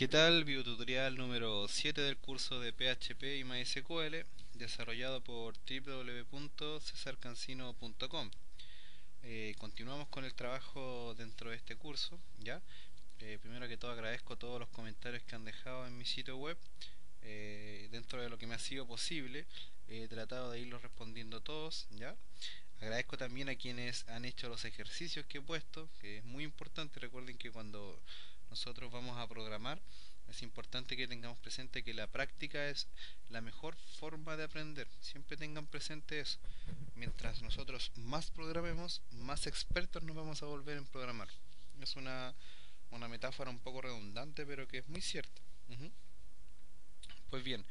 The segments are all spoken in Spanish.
¿Qué tal? Videotutorial número 7 del curso de PHP y MySQL, desarrollado por www.cesarcancino.com. Continuamos con el trabajo dentro de este curso, ¿ya? Primero que todo agradezco todos los comentarios que han dejado en mi sitio web. Dentro de lo que me ha sido posible, he tratado de irlos respondiendo todos, ¿ya? Agradezco también a quienes han hecho los ejercicios que he puesto, que es muy importante. Recuerden que cuando nosotros vamos a programar, es importante que tengamos presente que la práctica es la mejor forma de aprender. Siempre tengan presente eso. Mientras nosotros más programemos, más expertos nos vamos a volver en programar. Es una metáfora un poco redundante, pero que es muy cierta. Ujú. Pues bien,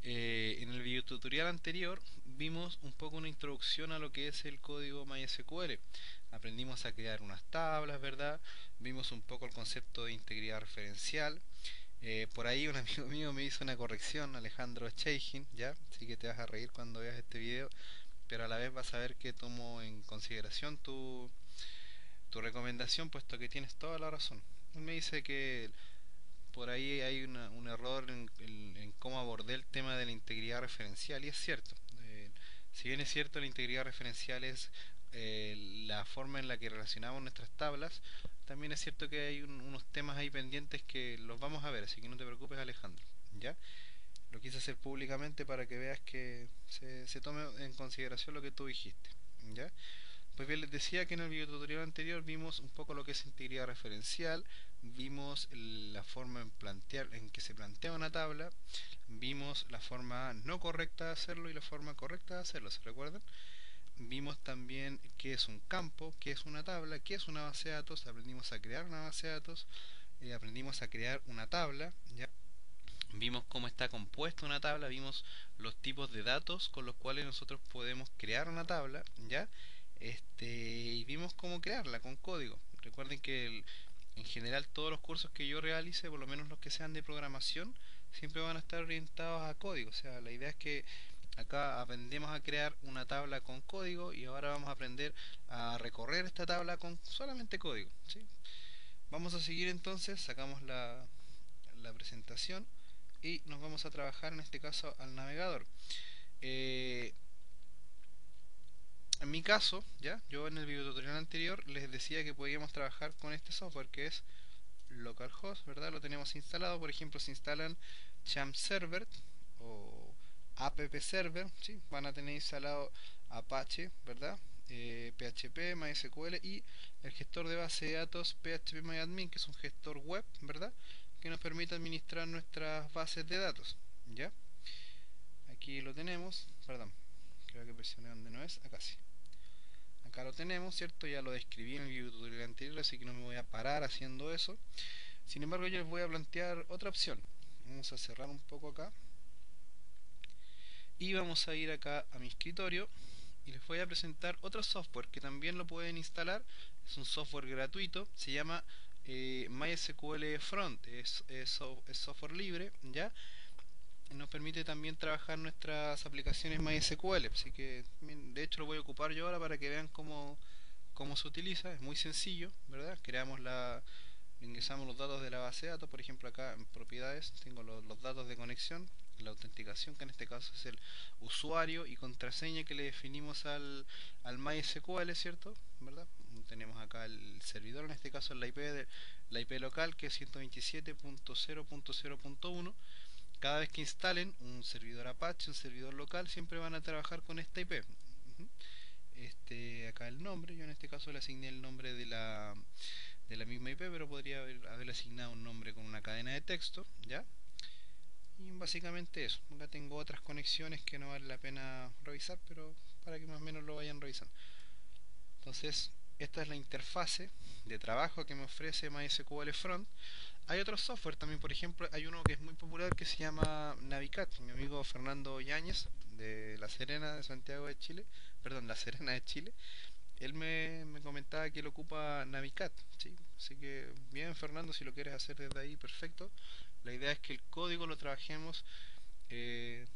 en el video tutorial anterior vimos un poco una introducción a lo que es el código MySQL. Aprendimos a crear unas tablas, ¿verdad? Vimos un poco el concepto de integridad referencial. Por ahí un amigo mío me hizo una corrección, Alejandro Cheikin, ¿ya? Así que te vas a reír cuando veas este video, pero a la vez vas a ver que tomo en consideración tu recomendación, puesto que tienes toda la razón. Él me dice que por ahí hay un error en cómo abordé el tema de la integridad referencial, y es cierto. Si bien es cierto, la integridad referencial es la forma en la que relacionamos nuestras tablas, también es cierto que hay unos temas ahí pendientes que los vamos a ver, así que no te preocupes, Alejandro. ¿Ya? Lo quise hacer públicamente para que veas que se tome en consideración lo que tú dijiste. ¿Ya? Pues bien, les decía que en el videotutorial anterior vimos un poco lo que es integridad referencial, vimos la forma en que se plantea una tabla, vimos la forma no correcta de hacerlo y la forma correcta de hacerlo, ¿se recuerdan? Vimos también qué es un campo, qué es una tabla, qué es una base de datos, aprendimos a crear una base de datos, aprendimos a crear una tabla, ¿ya? Vimos cómo está compuesta una tabla, vimos los tipos de datos con los cuales nosotros podemos crear una tabla, ¿ya? Y vimos cómo crearla con código. Recuerden que en general todos los cursos que yo realice, por lo menos los que sean de programación, siempre van a estar orientados a código. O sea, la idea es que acá aprendemos a crear una tabla con código y ahora vamos a aprender a recorrer esta tabla con solamente código, ¿sí? Vamos a seguir entonces, sacamos la presentación y nos vamos a trabajar en este caso al navegador. Eh, en mi caso, ya, yo en el video tutorial anterior les decía que podíamos trabajar con este software que es localhost, ¿verdad? Lo tenemos instalado, por ejemplo, se instalan champ server o app server, ¿sí? Van a tener instalado Apache, ¿verdad? PHP, MySQL y el gestor de base de datos PHPMyAdmin, que es un gestor web, ¿verdad? Que nos permite administrar nuestras bases de datos, ¿ya? Aquí lo tenemos, perdón, creo que presioné donde no es, acá sí. Acá lo tenemos, ¿cierto? Ya lo describí en el video tutorial anterior, así que no me voy a parar haciendo eso. Sin embargo, yo les voy a plantear otra opción. Vamos a cerrar un poco acá y vamos a ir acá a mi escritorio y les voy a presentar otro software que también lo pueden instalar. Es un software gratuito, se llama MySQL Front, es software libre, ¿ya? Nos permite también trabajar nuestras aplicaciones MySQL, así que de hecho lo voy a ocupar yo ahora para que vean cómo se utiliza. Es muy sencillo, ¿verdad? Ingresamos los datos de la base de datos, por ejemplo acá en propiedades tengo los datos de conexión, la autenticación, que en este caso es el usuario y contraseña que le definimos al MySQL, ¿cierto? ¿Verdad? Tenemos acá el servidor, en este caso es la IP local, que es 127.0.0.1. Cada vez que instalen un servidor Apache, un servidor local, siempre van a trabajar con esta IP. Acá el nombre, yo en este caso le asigné el nombre de la misma IP, pero podría haberle asignado un nombre con una cadena de texto, ¿ya? Y básicamente eso. Acá tengo otras conexiones que no vale la pena revisar, pero para que más o menos lo vayan revisando. Entonces, esta es la interfase de trabajo que me ofrece MySQL Front. Hay otros software también, por ejemplo, hay uno que es muy popular que se llama Navicat. Mi amigo Fernando Yáñez, de La Serena, de Santiago de Chile, perdón, La Serena de Chile, él me comentaba que él ocupa Navicat, ¿sí? Así que bien, Fernando, si lo quieres hacer desde ahí, perfecto. La idea es que el código lo trabajemos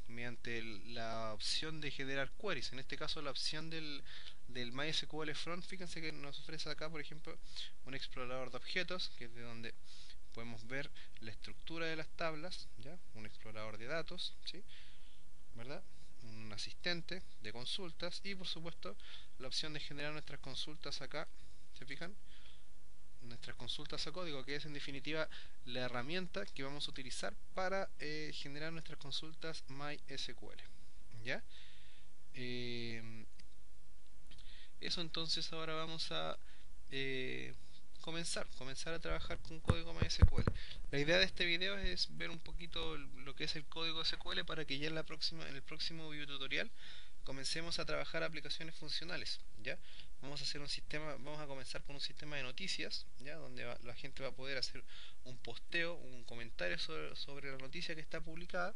mediante la opción de generar queries. En este caso, la opción del MySQL Front, fíjense que nos ofrece acá, por ejemplo, un explorador de objetos, que es de donde podemos ver la estructura de las tablas, ¿ya? Un explorador de datos, ¿sí? ¿Verdad? Un asistente de consultas y por supuesto la opción de generar nuestras consultas acá, ¿se fijan? Nuestras consultas a código, que es en definitiva la herramienta que vamos a utilizar para generar nuestras consultas MySQL, ¿ya? Eh, Eso entonces ahora vamos a eh, comenzar a trabajar con código MySQL. La idea de este video es ver un poquito lo que es el código SQL para que ya en el próximo video tutorial comencemos a trabajar aplicaciones funcionales, ¿ya? Vamos a hacer un sistema, vamos a comenzar con un sistema de noticias, ¿ya? Donde la gente va a poder hacer un posteo, un comentario sobre la noticia que está publicada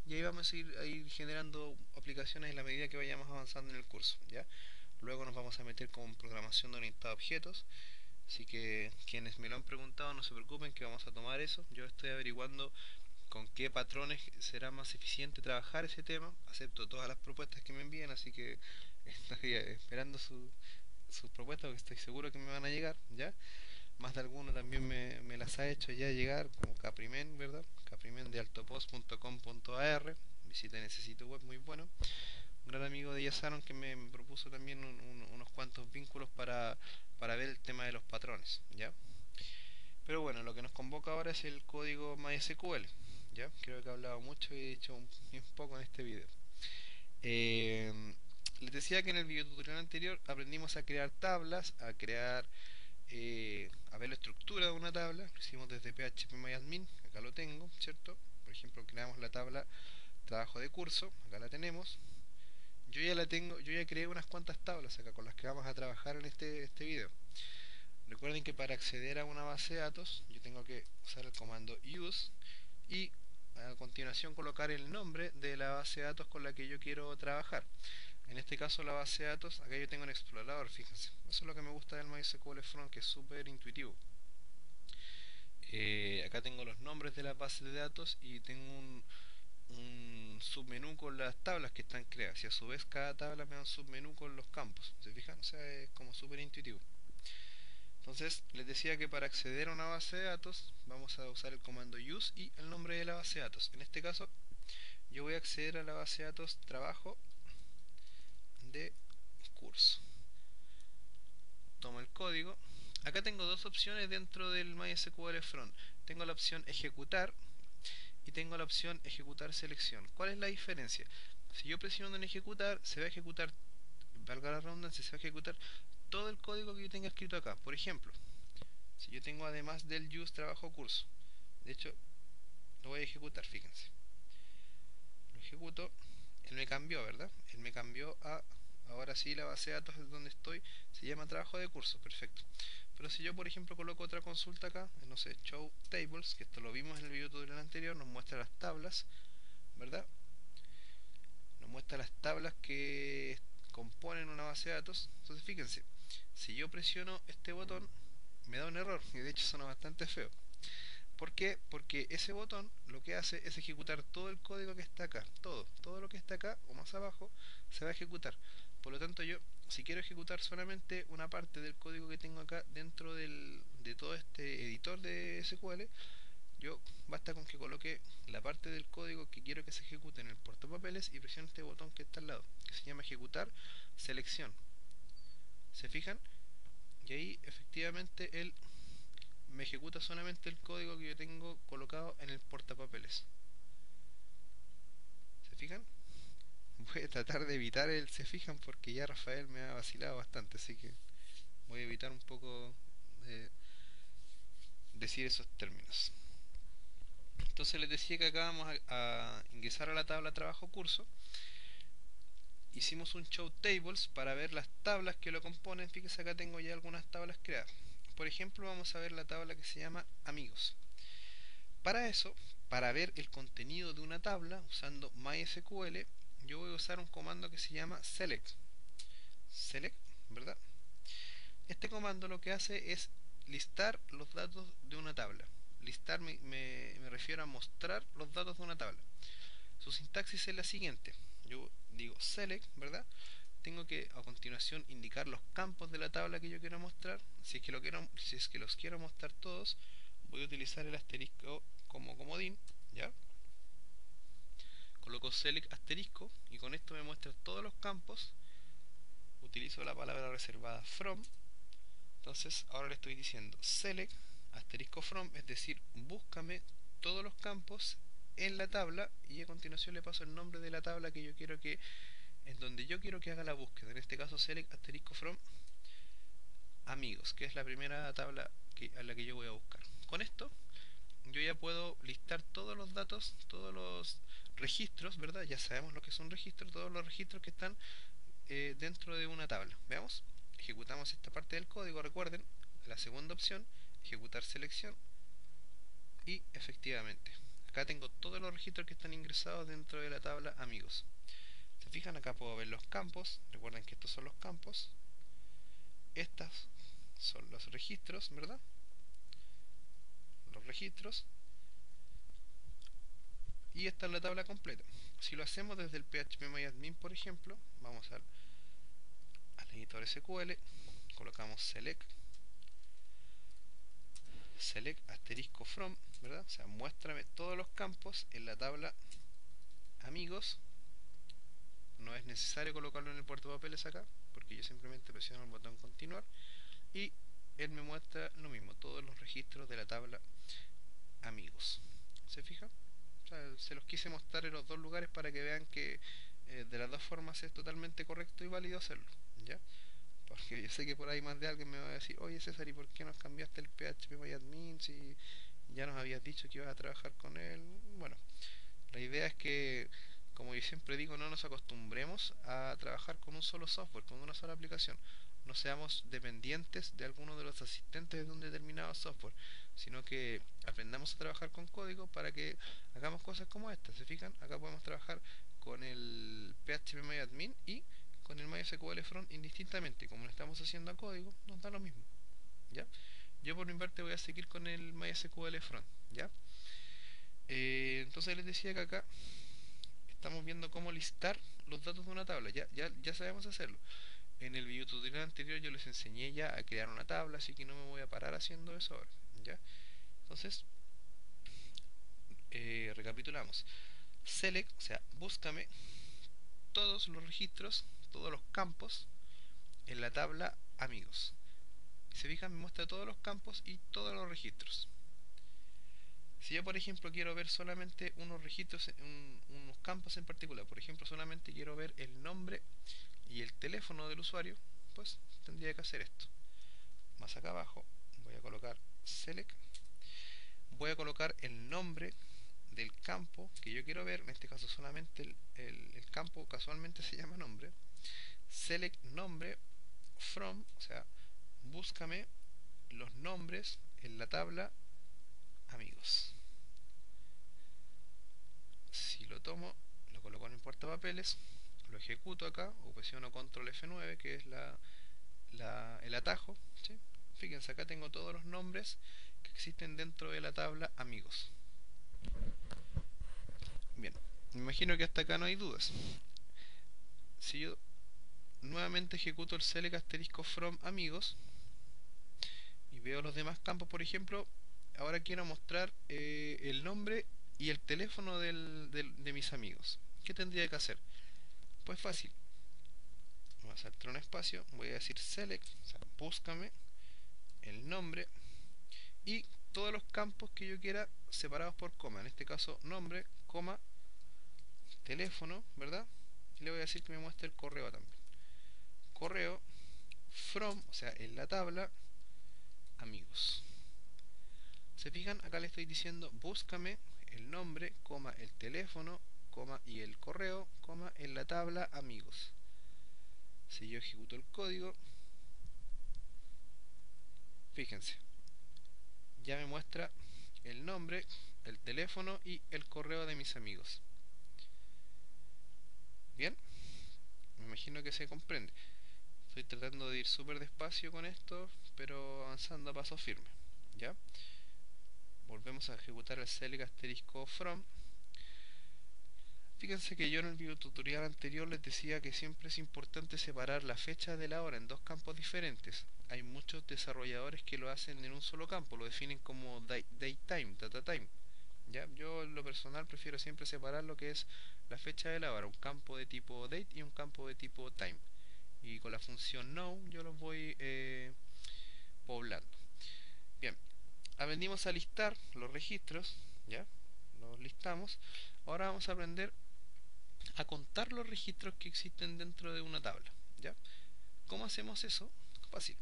y ahí vamos a ir generando aplicaciones en la medida que vayamos avanzando en el curso, ¿ya? Luego nos vamos a meter con programación de orientada a objetos. Así que quienes me lo han preguntado no se preocupen que vamos a tomar eso. Yo estoy averiguando con qué patrones será más eficiente trabajar ese tema. Acepto todas las propuestas que me envíen, así que estoy esperando sus propuestas porque estoy seguro que me van a llegar, ¿ya? Más de alguno también me las ha hecho ya llegar, como Caprimen, ¿verdad? Caprimen de altopost.com.ar. Visiten ese sitio web muy bueno. Un gran amigo de Yasaron que me propuso también unos cuantos vínculos para ver el tema de los patrones, ¿ya? Pero bueno, lo que nos convoca ahora es el código MySQL, ¿ya? Creo que he hablado mucho y he dicho un poco en este video. Eh, Les decía que en el video tutorial anterior aprendimos a crear tablas, a ver la estructura de una tabla. Lo hicimos desde phpMyAdmin, acá lo tengo, ¿cierto? Por ejemplo, creamos la tabla trabajo de curso, acá la tenemos. Yo ya la tengo, yo ya creé unas cuantas tablas acá con las que vamos a trabajar en este video. Recuerden que para acceder a una base de datos yo tengo que usar el comando use y a continuación colocar el nombre de la base de datos con la que yo quiero trabajar. En este caso la base de datos, acá yo tengo un explorador, fíjense. Eso es lo que me gusta del MySQL Front, que es súper intuitivo. Acá tengo los nombres de las bases de datos y tengo un submenú con las tablas que están creadas y a su vez cada tabla me da un submenú con los campos. ¿Se fijan? O sea, es como súper intuitivo. Entonces les decía que para acceder a una base de datos vamos a usar el comando use y el nombre de la base de datos. En este caso yo voy a acceder a la base de datos trabajo de curso. Tomo el código. Acá tengo dos opciones dentro del MySQL Front. Tengo la opción ejecutar y tengo la opción ejecutar selección. ¿Cuál es la diferencia? Si yo presiono en ejecutar, se va a ejecutar, valga la redundancia, se va a ejecutar todo el código que yo tenga escrito acá. Por ejemplo, si yo tengo además del use trabajo curso, de hecho lo voy a ejecutar, fíjense. Lo ejecuto, él me cambió, ¿verdad? Él me cambió a, ahora sí la base de datos donde estoy se llama trabajo de curso, perfecto. Pero si yo por ejemplo coloco otra consulta acá, no sé, show tables, que esto lo vimos en el video tutorial anterior, nos muestra las tablas, ¿verdad? Nos muestra las tablas que componen una base de datos. Entonces fíjense, si yo presiono este botón me da un error y de hecho suena bastante feo. ¿Por qué? Porque ese botón lo que hace es ejecutar todo el código que está acá. Todo lo que está acá o más abajo se va a ejecutar. Por lo tanto yo, si quiero ejecutar solamente una parte del código que tengo acá dentro de todo este editor de SQL, yo basta con que coloque la parte del código que quiero que se ejecute en el portapapeles y presione este botón que está al lado, que se llama ejecutar selección. ¿Se fijan? Y ahí efectivamente él me ejecuta solamente el código que yo tengo colocado en el portapapeles. ¿Se fijan? Voy a tratar de evitar el se fijan porque ya Rafael me ha vacilado bastante, así que voy a evitar un poco decir esos términos. Entonces les decía que acá vamos a ingresar a la tabla trabajo curso. Hicimos un show tables para ver las tablas que lo componen. Fíjense, acá tengo ya algunas tablas creadas. Por ejemplo, vamos a ver la tabla que se llama amigos. Para eso, para ver el contenido de una tabla usando MySQL, yo voy a usar un comando que se llama select. Select, ¿verdad? Este comando lo que hace es listar los datos de una tabla. Listar me refiero a mostrar los datos de una tabla. Su sintaxis es la siguiente. Yo digo select, ¿verdad? Tengo que a continuación indicar los campos de la tabla que yo quiero mostrar. Si es que los quiero mostrar todos, voy a utilizar el asterisco como comodín, ¿ya? Coloco select asterisco y con esto me muestra todos los campos. Utilizo la palabra reservada from. Entonces ahora le estoy diciendo select asterisco from, es decir, búscame todos los campos en la tabla, y a continuación le paso el nombre de la tabla que yo quiero que, en donde yo quiero que haga la búsqueda. En este caso select asterisco from amigos, que es la primera tabla a la que yo voy a buscar. Con esto yo ya puedo listar todos los datos, todos los registros, ¿verdad? Ya sabemos lo que son registros, todos los registros que están dentro de una tabla. Veamos, ejecutamos esta parte del código, recuerden, la segunda opción, ejecutar selección, y efectivamente, acá tengo todos los registros que están ingresados dentro de la tabla amigos. Se fijan, acá puedo ver los campos, recuerden que estos son los campos, estas son los registros, ¿verdad? Los registros, y esta es la tabla completa. Si lo hacemos desde el phpMyAdmin, por ejemplo, vamos al editor SQL, colocamos select asterisco from, ¿verdad? O sea, muéstrame todos los campos en la tabla amigos. No es necesario colocarlo en el portapapeles acá, porque yo simplemente presiono el botón continuar y él me muestra lo mismo, todos los registros de la tabla amigos. ¿Se fijan? O sea, se los quise mostrar en los dos lugares para que vean que de las dos formas es totalmente correcto y válido hacerlo, ¿ya? Porque yo sé que por ahí más de alguien me va a decir, oye César, ¿y por qué nos cambiaste el phpMyAdmin si ya nos habías dicho que ibas a trabajar con él? Bueno, la idea es que, como yo siempre digo, no nos acostumbremos a trabajar con un solo software, con una sola aplicación. No seamos dependientes de alguno de los asistentes de un determinado software, sino que aprendamos a trabajar con código para que hagamos cosas como esta. ¿Se fijan? Acá podemos trabajar con el phpMyAdmin y con el MySQL Front indistintamente. Como lo estamos haciendo a código, nos da lo mismo, ¿ya? Yo por mi parte voy a seguir con el MySQL Front, ¿ya? Entonces les decía que acá estamos viendo cómo listar los datos de una tabla. Ya sabemos hacerlo. En el video tutorial anterior yo les enseñé ya a crear una tabla, así que no me voy a parar haciendo eso ahora, ¿ya? Entonces, recapitulamos. Select, o sea, búscame todos los registros, todos los campos en la tabla amigos. Si se fijan, me muestra todos los campos y todos los registros. Si yo, por ejemplo, quiero ver solamente unos registros, unos campos en particular, por ejemplo, solamente quiero ver el nombre y el teléfono del usuario, pues tendría que hacer esto. Más acá abajo voy a colocar select, voy a colocar el nombre del campo que yo quiero ver, en este caso solamente el campo casualmente se llama nombre, select nombre from, o sea, búscame los nombres en la tabla amigos. Si lo tomo, lo coloco en el portapapeles, lo ejecuto acá, o presiono control F9, que es el atajo, ¿sí? Fíjense, acá tengo todos los nombres que existen dentro de la tabla amigos. Bien, me imagino que hasta acá no hay dudas. Si yo nuevamente ejecuto el select asterisco from amigos y veo los demás campos, por ejemplo, ahora quiero mostrar el nombre y el teléfono de mis amigos. ¿Qué tendría que hacer? Pues fácil. Voy a saltar un espacio, voy a decir select, o sea, búscame el nombre y todos los campos que yo quiera separados por coma. En este caso, nombre, coma, teléfono, ¿verdad? Y le voy a decir que me muestre el correo también. Correo from, o sea, en la tabla amigos. ¿Se fijan? Acá le estoy diciendo búscame el nombre, coma, el teléfono, coma, y el correo, coma, en la tabla amigos. Si yo ejecuto el código, fíjense, ya me muestra el nombre, el teléfono y el correo de mis amigos. Bien, me imagino que se comprende. Estoy tratando de ir súper despacio con esto, pero avanzando a paso firme, ¿ya? Volvemos a ejecutar el select asterisco from. Fíjense que yo en el video tutorial anterior les decía que siempre es importante separar la fecha de la hora en dos campos diferentes. Hay muchos desarrolladores que lo hacen en un solo campo, lo definen como date time, data time. ¿Ya? Yo en lo personal prefiero siempre separar lo que es la fecha de la hora, un campo de tipo date y un campo de tipo time. Y con la función now yo los voy poblando. Bien, aprendimos a listar los registros, ¿ya? Los listamos. Ahora vamos a aprender a contar los registros que existen dentro de una tabla, ¿ya? ¿Cómo hacemos eso? Fácil.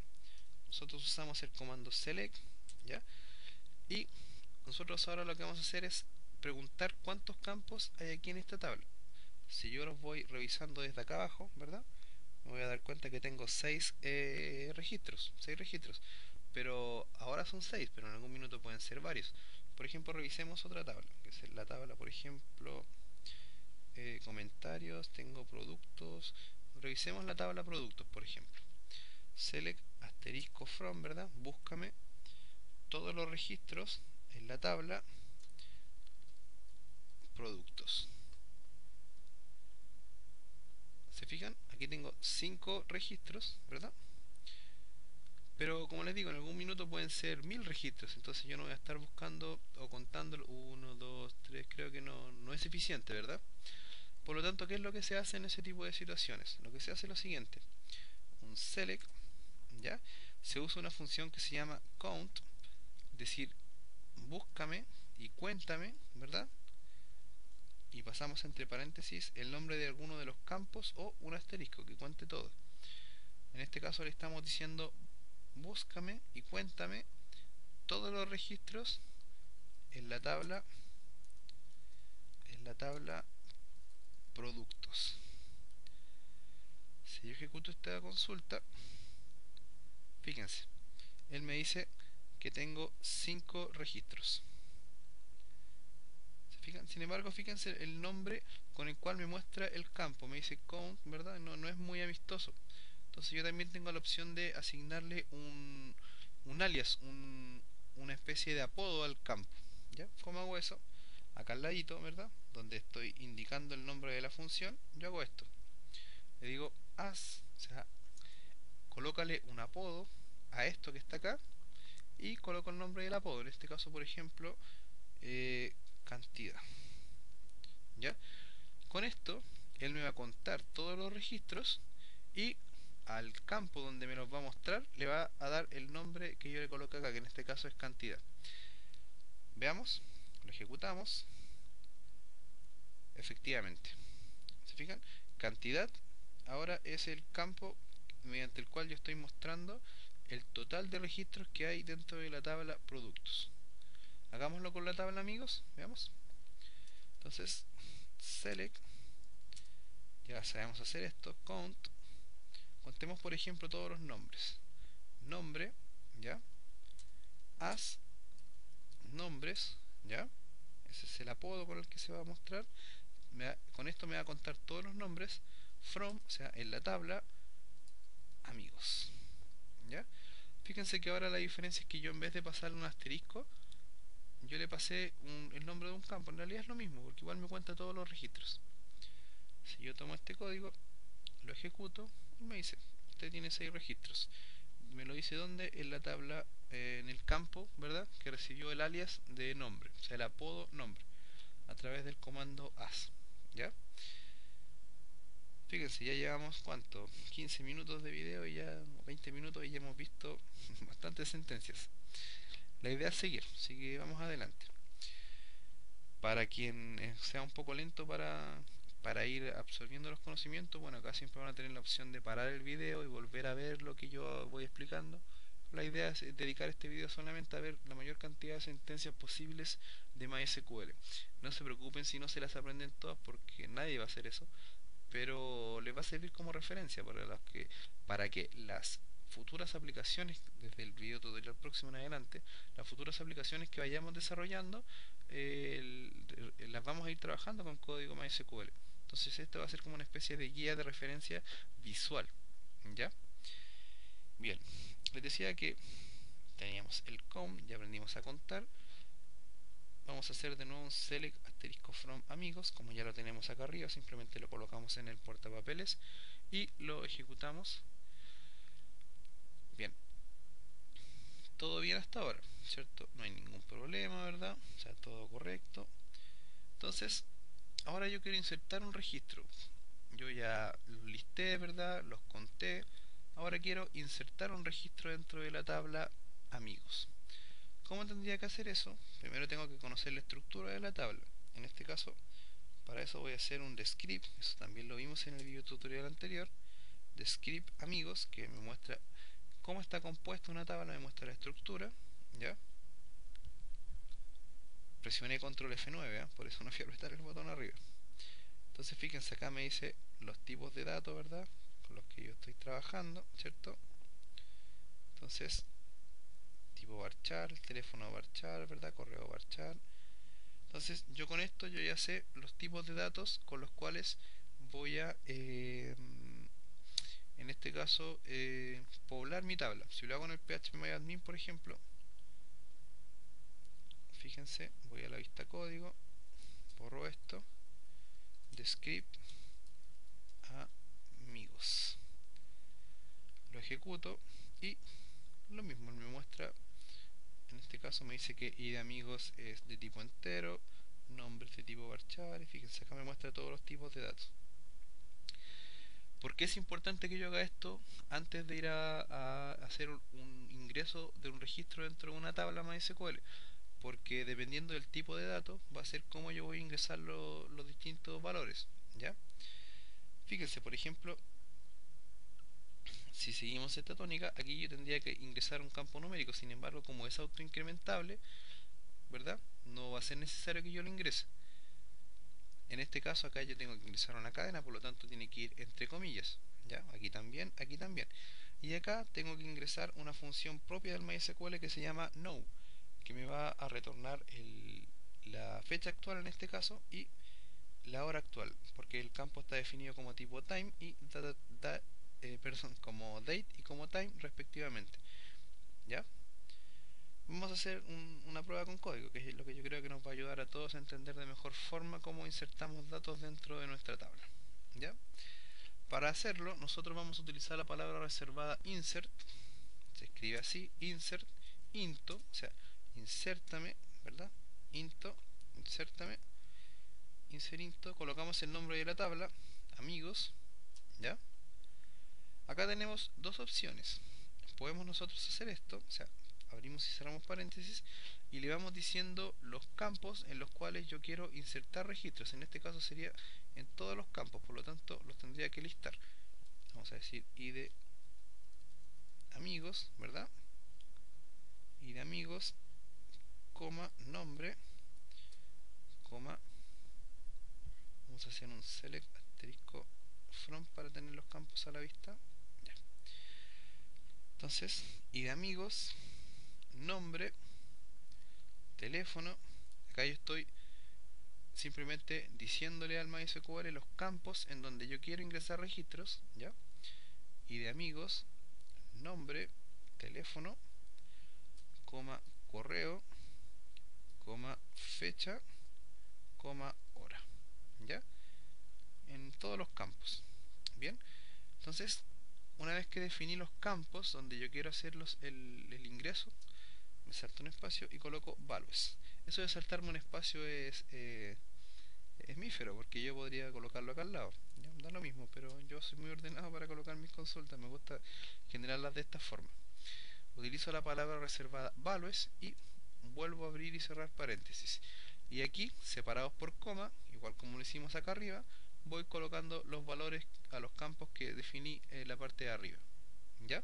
Nosotros usamos el comando select, ¿ya? Y nosotros ahora lo que vamos a hacer es preguntar cuántos campos hay aquí en esta tabla. Si yo los voy revisando desde acá abajo, ¿verdad? Me voy a dar cuenta que tengo 6 registros, 6 registros. Pero ahora son 6, pero en algún minuto pueden ser varios. Por ejemplo, revisemos otra tabla, que es la tabla, por ejemplo, comentarios, tengo productos. Revisemos la tabla productos, por ejemplo. Select asterisco from, ¿verdad? Búscame todos los registros en la tabla productos. ¿Se fijan? Aquí tengo 5 registros, ¿verdad? Pero como les digo, en algún minuto pueden ser 1000 registros, entonces yo no voy a estar buscando o contando 1, 2, 3, creo que no es eficiente, ¿verdad? Por lo tanto, ¿qué es lo que se hace en ese tipo de situaciones? Lo que se hace es lo siguiente: un select, ¿ya? Se usa una función que se llama count, es decir, búscame y cuéntame, ¿verdad? Y pasamos entre paréntesis el nombre de alguno de los campos o un asterisco que cuente todo. En este caso le estamos diciendo búscame y cuéntame todos los registros en la tabla productos. Si yo ejecuto esta consulta, fíjense, él me dice que tengo 5 registros. ¿Se fijan? Sin embargo, fíjense el nombre con el cual me muestra el campo. Me dice count, ¿verdad? No es muy amistoso. Entonces yo también tengo la opción de asignarle un alias, una especie de apodo al campo. ¿Ya? ¿Cómo hago eso? Acá al ladito, ¿verdad? Donde estoy indicando el nombre de la función, yo hago esto. Le digo as, o sea, colócale un apodo a esto que está acá y coloco el nombre del apodo. En este caso, por ejemplo, cantidad. ¿Ya? Con esto, él me va a contar todos los registros y al campo donde me los va a mostrar le va a dar el nombre que yo le coloco acá, que en este caso es cantidad. Veamos, lo ejecutamos. Efectivamente, ¿se fijan? Cantidad ahora es el campo mediante el cual yo estoy mostrando el total de registros que hay dentro de la tabla productos. Hagámoslo con la tabla, amigos, veamos. Entonces, select, ya sabemos hacer esto, count, contemos por ejemplo todos los nombres. Nombre, ¿ya? As, nombres, ¿ya? Ese es el apodo con el que se va a mostrar. Con esto me va a contar todos los nombres. From, o sea, en la tabla, amigos, ¿ya? Fíjense que ahora la diferencia es que yo en vez de pasarle un asterisco, yo le pasé el nombre de un campo. En realidad es lo mismo, porque igual me cuenta todos los registros. Si yo tomo este código, lo ejecuto, y me dice, usted tiene 6 registros. Me lo dice dónde, en la tabla, en el campo, ¿verdad? Que recibió el alias de nombre, o sea, el apodo nombre, a través del comando as, ¿ya? Fíjense, ya llevamos, ¿cuánto? 15 minutos de video y ya 20 minutos y ya hemos visto bastantes sentencias. La idea es seguir, así que vamos adelante. Para quien sea un poco lento para ir absorbiendo los conocimientos, bueno, acá siempre van a tener la opción de parar el video y volver a ver lo que yo voy explicando. La idea es dedicar este video solamente a ver la mayor cantidad de sentencias posibles de MySQL. No se preocupen si no se las aprenden todas, porque nadie va a hacer eso, pero les va a servir como referencia para que las futuras aplicaciones, desde el video tutorial próximo en adelante, las futuras aplicaciones que vayamos desarrollando, las vamos a ir trabajando con código MySQL. Entonces esto va a ser como una especie de guía de referencia visual, ¿ya? Bien, les decía que teníamos el com, ya aprendimos a contar. vamos a hacer de nuevo un select asterisco from amigos, como ya lo tenemos acá arriba, simplemente lo colocamos en el portapapeles y lo ejecutamos. Bien, todo bien hasta ahora, ¿cierto? No hay ningún problema, ¿verdad? O sea, todo correcto. Entonces, ahora yo quiero insertar un registro. Yo ya los listé, ¿verdad? Los conté. Ahora quiero insertar un registro dentro de la tabla amigos. ¿Cómo tendría que hacer eso? Primero tengo que conocer la estructura de la tabla. En este caso, para eso voy a hacer un descript. Eso también lo vimos en el video tutorial anterior. Descript amigos, que me muestra cómo está compuesta una tabla, me muestra la estructura. ¿Ya? Presioné control F9, ¿eh? Por eso no fui a apretar el botón arriba. Entonces fíjense, acá me dice los tipos de datos, ¿verdad? Con los que yo estoy trabajando, ¿cierto? Entonces, tipo varchar, teléfono varchar, ¿verdad? Correo varchar. Entonces, yo con esto yo ya sé los tipos de datos con los cuales voy a, en este caso, poblar mi tabla. Si lo hago en el phpMyAdmin, por ejemplo, fíjense, voy a la vista código, borro esto, descript amigos, lo ejecuto y lo mismo me muestra. En este caso me dice que id amigos es de tipo entero, nombre es de tipo varchar, y fíjense acá me muestra todos los tipos de datos. ¿Por qué es importante que yo haga esto antes de ir a hacer un ingreso de un registro dentro de una tabla MySQL? Porque dependiendo del tipo de datos va a ser cómo yo voy a ingresar los distintos valores, ¿ya? Fíjense, por ejemplo, si seguimos esta tónica, aquí yo tendría que ingresar un campo numérico. Sin embargo, como es autoincrementable, ¿verdad? No va a ser necesario que yo lo ingrese. En este caso acá yo tengo que ingresar una cadena, por lo tanto tiene que ir entre comillas, ¿ya? Aquí también, aquí también. Y acá tengo que ingresar una función propia del MySQL que se llama now, que me va a retornar la fecha actual en este caso y la hora actual, porque el campo está definido como tipo time y perdón, como date y como time respectivamente, ¿ya? Vamos a hacer una prueba con código, que es lo que yo creo que nos va a ayudar a todos a entender de mejor forma cómo insertamos datos dentro de nuestra tabla, ¿ya? Para hacerlo, nosotros vamos a utilizar la palabra reservada insert, se escribe así, insert, into, o sea, insértame, ¿verdad? Into, insértame, inserinto, colocamos el nombre de la tabla, amigos, ¿ya? Acá tenemos dos opciones. Podemos nosotros hacer esto, o sea, abrimos y cerramos paréntesis y le vamos diciendo los campos en los cuales yo quiero insertar registros. En este caso sería en todos los campos, por lo tanto los tendría que listar. Vamos a decir id amigos, ¿verdad? Id amigos, coma, nombre, coma, vamos a hacer un select asterisco from para tener los campos a la vista. Ya. Entonces, id amigos, nombre, teléfono, acá yo estoy simplemente diciéndole al MySQL los campos en donde yo quiero ingresar registros, ¿ya? Y de amigos, nombre, teléfono, coma, correo, coma, fecha, coma, hora, ¿ya? En todos los campos. Bien, entonces, una vez que definí los campos donde yo quiero hacer el ingreso, me salto un espacio y coloco values. Eso de saltarme un espacio es mífero, porque yo podría colocarlo acá al lado. ¿Ya? Da lo mismo, pero yo soy muy ordenado para colocar mis consultas, me gusta generarlas de esta forma. Utilizo la palabra reservada values y vuelvo a abrir y cerrar paréntesis. Y aquí, separados por coma, igual como lo hicimos acá arriba, voy colocando los valores a los campos que definí en la parte de arriba. ¿Ya?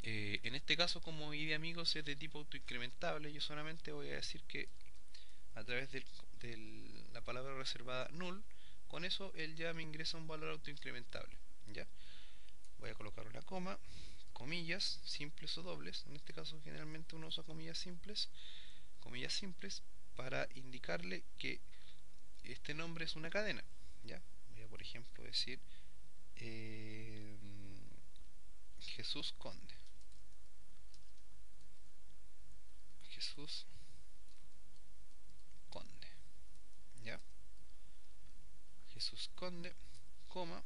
En este caso, como id amigos es de tipo autoincrementable, yo solamente voy a decir que a través de la palabra reservada null, con eso él ya me ingresa un valor autoincrementable. ¿Ya? Voy a colocar una coma, comillas simples o dobles, en este caso generalmente uno usa comillas simples para indicarle que este nombre es una cadena. ¿Ya? Voy a por ejemplo decir Jesús Conde. Jesús Conde, coma,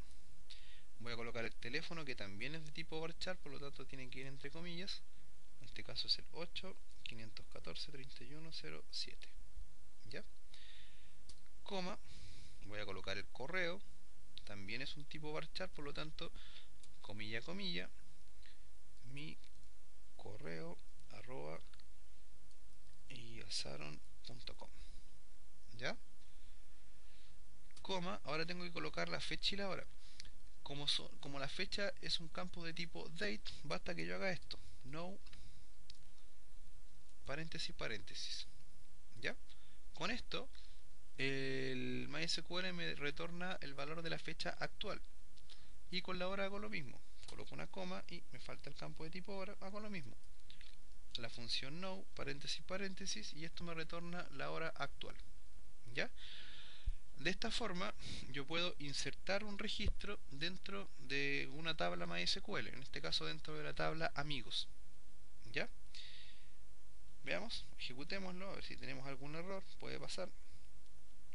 voy a colocar el teléfono que también es de tipo varchar, por lo tanto tiene que ir entre comillas. En este caso es el 8 514 3107, ¿ya? Coma, voy a colocar el correo, también es un tipo varchar, por lo tanto, comilla, comilla, mi correo arroba yasaron.com, ¿ya? Coma, ahora tengo que colocar la fecha y la hora. Como la fecha es un campo de tipo date, basta que yo haga esto, no paréntesis paréntesis, ¿ya? Con esto el MySQL me retorna el valor de la fecha actual, y con la hora hago lo mismo, coloco una coma y me falta el campo de tipo hora, hago lo mismo, la función now, paréntesis paréntesis, y esto me retorna la hora actual, ¿ya? De esta forma yo puedo insertar un registro dentro de una tabla MySQL, en este caso dentro de la tabla amigos, ¿ya? Veamos, ejecutémoslo, a ver si tenemos algún error, puede pasar.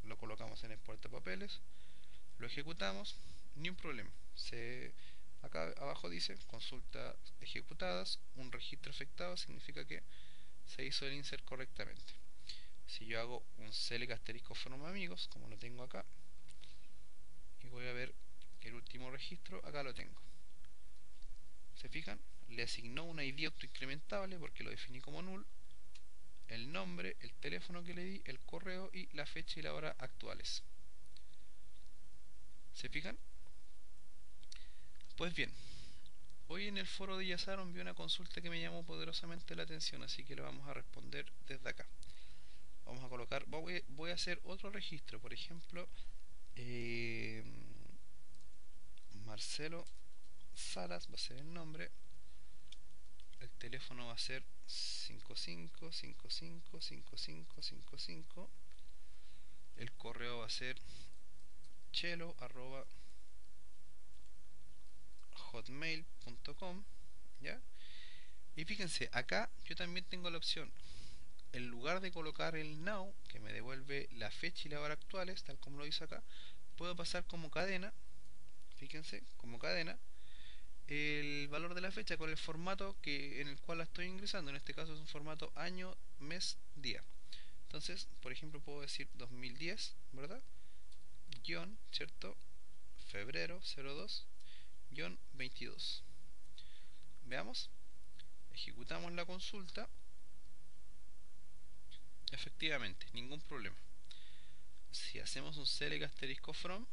Lo colocamos en el portapapeles, lo ejecutamos, ni un problema. Acá abajo dice consulta ejecutadas, un registro afectado, significa que se hizo el insert correctamente. Si yo hago un select asterisco from amigos, como lo tengo acá, y voy a ver el último registro, acá lo tengo. ¿Se fijan? Le asignó una ID autoincrementable porque lo definí como null, el nombre, el teléfono que le di, el correo y la fecha y la hora actuales. ¿Se fijan? Pues bien, hoy en el foro de Yasaron vi una consulta que me llamó poderosamente la atención, así que lo vamos a responder desde acá. Vamos a colocar, voy a hacer otro registro, por ejemplo, Marcelo Salas va a ser el nombre, el teléfono va a ser 55555555, el correo va a ser chelo@hotmail.com, ¿ya? Y fíjense, acá yo también tengo la opción, en lugar de colocar el now, que me devuelve la fecha y la hora actuales, tal como lo dice acá, puedo pasar como cadena, fíjense, como cadena, el valor de la fecha con el formato en el cual la estoy ingresando. En este caso es un formato año, mes, día. Entonces, por ejemplo, puedo decir 2010, ¿verdad? Guión, ¿cierto? Febrero 02, guión 22. Veamos, ejecutamos la consulta. Efectivamente, ningún problema. Si hacemos un select asterisco from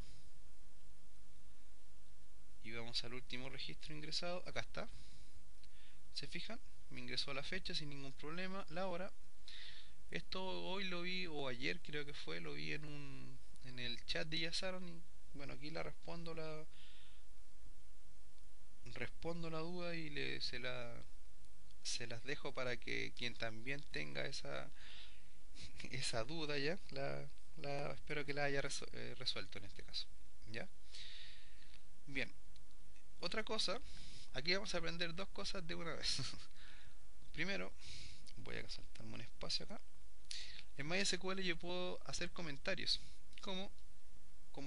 y vamos al último registro ingresado, acá está. ¿Se fijan? Me ingresó la fecha sin ningún problema, la hora. Esto hoy lo vi, o ayer creo que fue, lo vi en el chat de Yasaron y bueno, aquí la respondo la duda y se las dejo para que quien también tenga esa duda ya, espero que la haya resuelto en este caso, ¿ya? Bien, otra cosa, aquí vamos a aprender dos cosas de una vez. Primero, voy a saltarme un espacio acá. En MySQL yo puedo hacer comentarios, como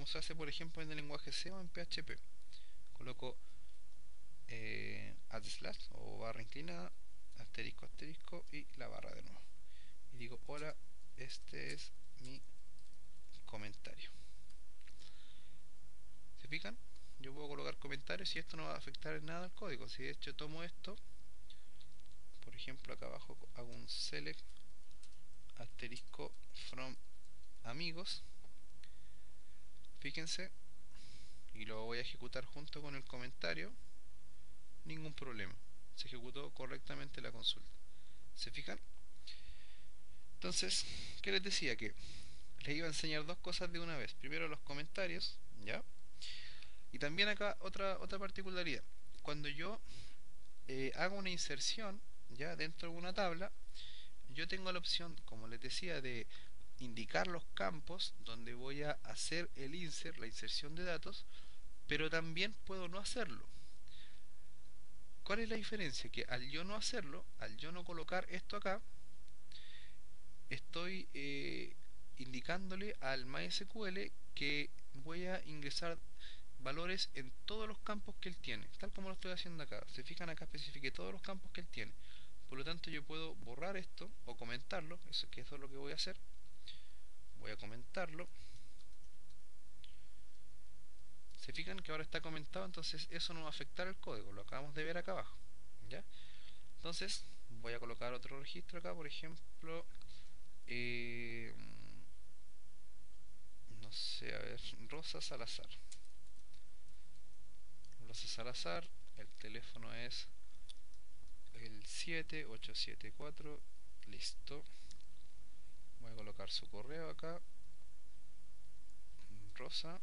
se hace por ejemplo en el lenguaje C o en PHP. Coloco // o barra inclinada, asterisco asterisco y la barra de nuevo. Y digo, hola, este es mi comentario. ¿Se fijan? Yo puedo colocar comentarios y esto no va a afectar en nada al código. Si de hecho tomo esto, por ejemplo acá abajo hago un select asterisco from amigos, fíjense, y lo voy a ejecutar junto con el comentario, ningún problema, se ejecutó correctamente la consulta. ¿Se fijan? Entonces, ¿qué les decía? Que les iba a enseñar dos cosas de una vez. Primero los comentarios, ¿ya? Y también acá otra particularidad. Cuando yo hago una inserción, ¿ya? Dentro de una tabla, yo tengo la opción, como les decía, de indicar los campos donde voy a hacer el insert, la inserción de datos, pero también puedo no hacerlo. ¿Cuál es la diferencia? Que al yo no hacerlo, al yo no colocar esto acá, estoy indicándole al MySQL que voy a ingresar valores en todos los campos que él tiene, tal como lo estoy haciendo acá. Se fijan, acá especifique todos los campos que él tiene. Por lo tanto, yo puedo borrar esto o comentarlo, que eso es lo que voy a hacer. Voy a comentarlo. Se fijan que ahora está comentado, entonces eso no va a afectar el código, lo acabamos de ver acá abajo, ¿ya? Entonces voy a colocar otro registro acá, por ejemplo, no sé, a ver, Rosa Salazar. Rosa Salazar, el teléfono es el 7874, listo. Voy a colocar su correo acá, rosa,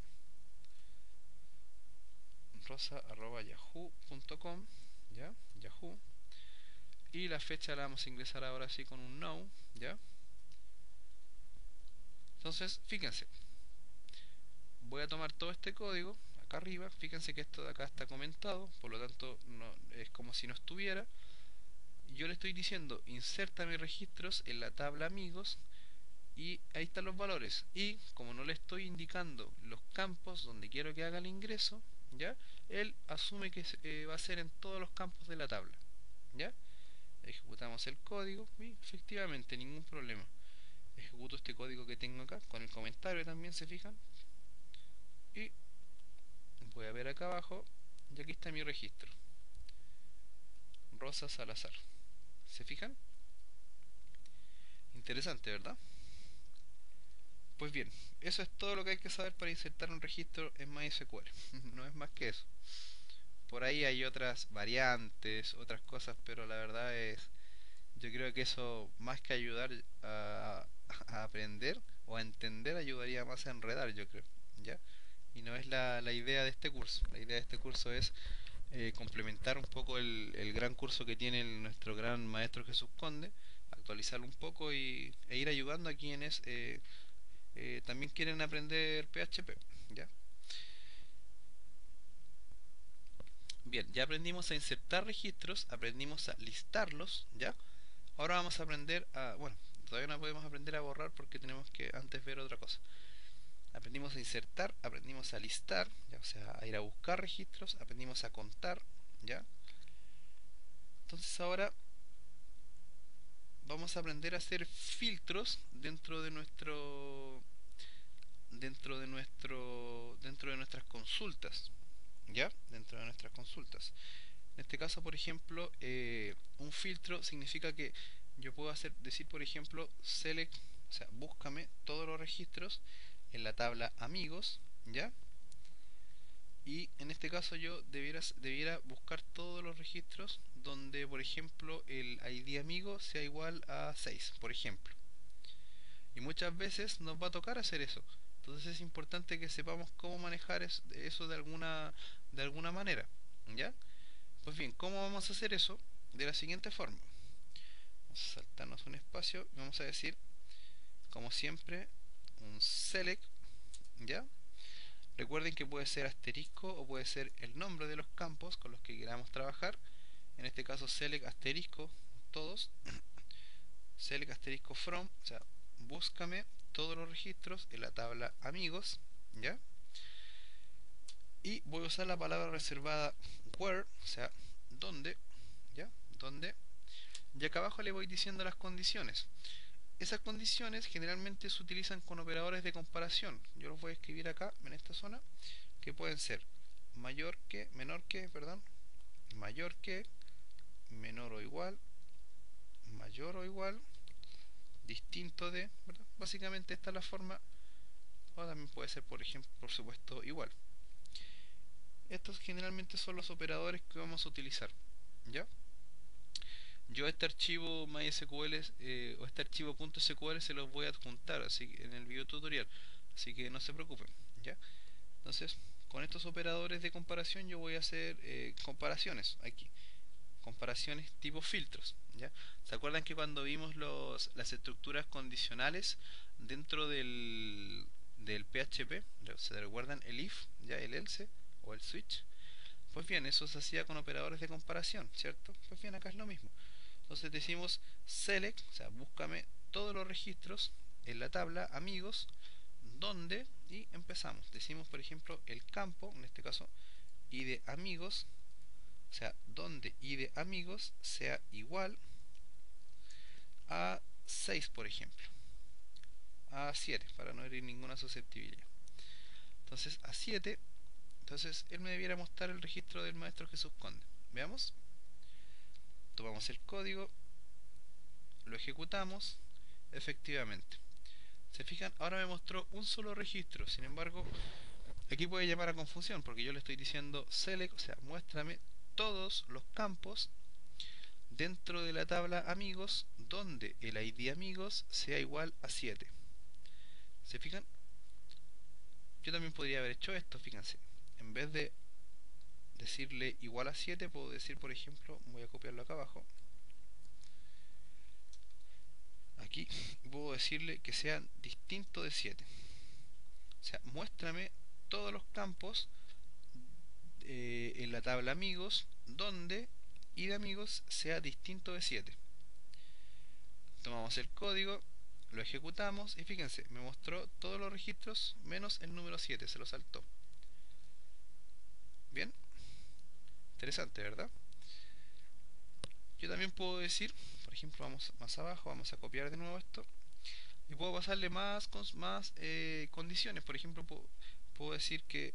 rosa@yahoo.com, ¿ya? Yahoo. Y la fecha la vamos a ingresar ahora sí con un no, ¿ya? Entonces, fíjense, voy a tomar todo este código acá arriba. Fíjense que esto de acá está comentado, por lo tanto no, es como si no estuviera. Yo le estoy diciendo inserta mis registros en la tabla amigos y ahí están los valores. Y como no le estoy indicando los campos donde quiero que haga el ingreso, ¿ya? Él asume que va a ser en todos los campos de la tabla, ¿ya? Ejecutamos el código y efectivamente ningún problema. Ejecuto este código que tengo acá con el comentario también, se fijan, y voy a ver acá abajo y aquí está mi registro, Rosa Salazar. ¿Se fijan? Interesante, ¿verdad? Pues bien, eso es todo lo que hay que saber para insertar un registro en MySQL. No es más que eso. Por ahí hay otras variantes, otras cosas, pero la verdad es, yo creo que eso más que ayudar a aprender o a entender, ayudaría más a enredar, yo creo, ¿ya? Y no es la idea de este curso. La idea de este curso es complementar un poco el gran curso que tiene nuestro gran maestro Jesús Conde, actualizarlo un poco e ir ayudando a quienes también quieren aprender PHP, ¿ya? Bien, ya aprendimos a insertar registros, aprendimos a listarlos, ¿ya? Ahora vamos a aprender a, bueno, todavía no podemos aprender a borrar porque tenemos que antes ver otra cosa. Aprendimos a insertar, aprendimos a listar, ¿ya? O sea, a ir a buscar registros, aprendimos a contar, ¿ya? Entonces ahora vamos a aprender a hacer filtros dentro de nuestras consultas, ¿ya? Dentro de nuestras consultas. En este caso, por ejemplo, un filtro significa que yo puedo decir, por ejemplo, select, o sea, búscame todos los registros en la tabla amigos, ¿ya? Y en este caso yo debiera buscar todos los registros donde, por ejemplo, el ID amigo sea igual a 6, por ejemplo. Y muchas veces nos va a tocar hacer eso. Entonces es importante que sepamos cómo manejar eso de alguna manera, ¿ya? Pues bien, ¿cómo vamos a hacer eso? De la siguiente forma. Vamos a saltarnos un espacio y vamos a decir, como siempre, un select, ¿ya? Recuerden que puede ser asterisco o puede ser el nombre de los campos con los que queramos trabajar. En este caso select asterisco, todos. Select asterisco from, o sea, búscame todos los registros en la tabla amigos, ¿ya? Y voy a usar la palabra reservada where, o sea, donde, ¿ya? Donde. Y acá abajo le voy diciendo las condiciones. Esas condiciones generalmente se utilizan con operadores de comparación. Yo los voy a escribir acá, en esta zona, que pueden ser menor que, perdón, mayor que, menor o igual, mayor o igual, distinto de, ¿verdad? Básicamente esta es la forma, o también puede ser, por ejemplo, por supuesto, igual. Estos generalmente son los operadores que vamos a utilizar, ¿ya? Yo este archivo MySQL o este archivo .sql se los voy a adjuntar así que en el video tutorial, así que no se preocupen, ¿ya? Entonces, con estos operadores de comparación yo voy a hacer comparaciones aquí, comparaciones tipo filtros, ¿ya? ¿Se acuerdan que cuando vimos las estructuras condicionales dentro del PHP, se recuerdan el if, ya el else o el switch? Pues bien, eso se hacía con operadores de comparación, ¿cierto? Pues bien, acá es lo mismo. Entonces decimos select, o sea, búscame todos los registros en la tabla amigos donde, y empezamos. Decimos, por ejemplo, el campo, en este caso, id amigos, o sea, donde id amigos sea igual a 6, por ejemplo, a 7, para no herir ninguna susceptibilidad. Entonces, a 7, entonces él me debiera mostrar el registro del maestro Jesús Conde. Veamos, tomamos el código, lo ejecutamos, efectivamente. ¿Se fijan? Ahora me mostró un solo registro. Sin embargo, aquí puede llamar a confusión porque yo le estoy diciendo select, o sea, muéstrame todos los campos dentro de la tabla amigos donde el ID amigos sea igual a 7. ¿Se fijan? Yo también podría haber hecho esto, fíjense. En vez de decirle igual a 7, puedo decir, por ejemplo, voy a copiarlo acá abajo, aquí, y puedo decirle que sean distinto de 7. O sea, muéstrame todos los campos en la tabla amigos donde id amigos sea distinto de 7. Tomamos el código, lo ejecutamos y fíjense, me mostró todos los registros menos el número 7, se lo saltó. Bien, interesante, ¿verdad? Yo también puedo decir, por ejemplo, vamos más abajo, vamos a copiar de nuevo esto y puedo pasarle más condiciones. Por ejemplo, puedo decir que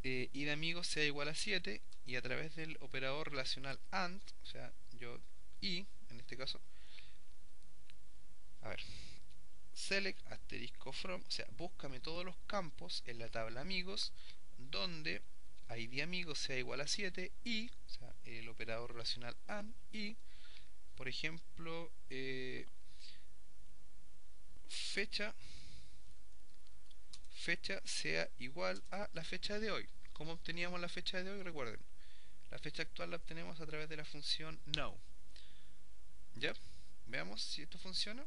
id amigos sea igual a 7 y a través del operador relacional AND, o sea, yo y en este caso, a ver, select asterisco from, o sea, búscame todos los campos en la tabla amigos donde id amigos sea igual a 7 y, o sea, el operador relacional AND y, por ejemplo, fecha sea igual a la fecha de hoy. ¿Cómo obteníamos la fecha de hoy? Recuerden, la fecha actual la obtenemos a través de la función now. ¿Ya? Veamos si esto funciona.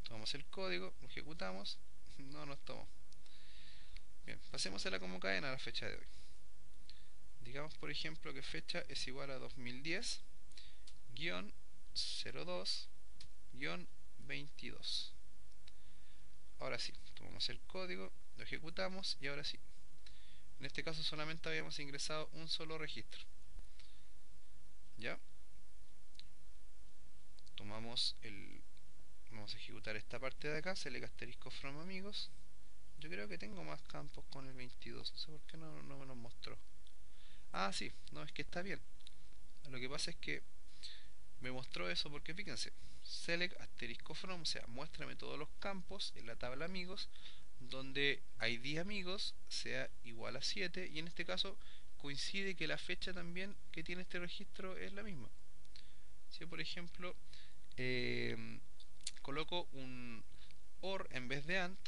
Tomamos el código, lo ejecutamos. No nos tomó. Bien, pasemos como cadena a la fecha de hoy. Digamos, por ejemplo, que fecha es igual a 2010-02-22. Ahora sí, tomamos el código, lo ejecutamos y ahora sí. En este caso solamente habíamos ingresado un solo registro. ¿Ya? Tomamos el... Vamos a ejecutar esta parte de acá, select asterisco from amigos. Yo creo que tengo más campos con el 22, no sé por qué no me los mostró. Ah, sí, no, es que está bien. Lo que pasa es que me mostró eso porque fíjense, select asterisco from, o sea, muéstrame todos los campos en la tabla amigos donde id amigos sea igual a 7 y en este caso coincide que la fecha también que tiene este registro es la misma. Si por ejemplo coloco un OR en vez de AND,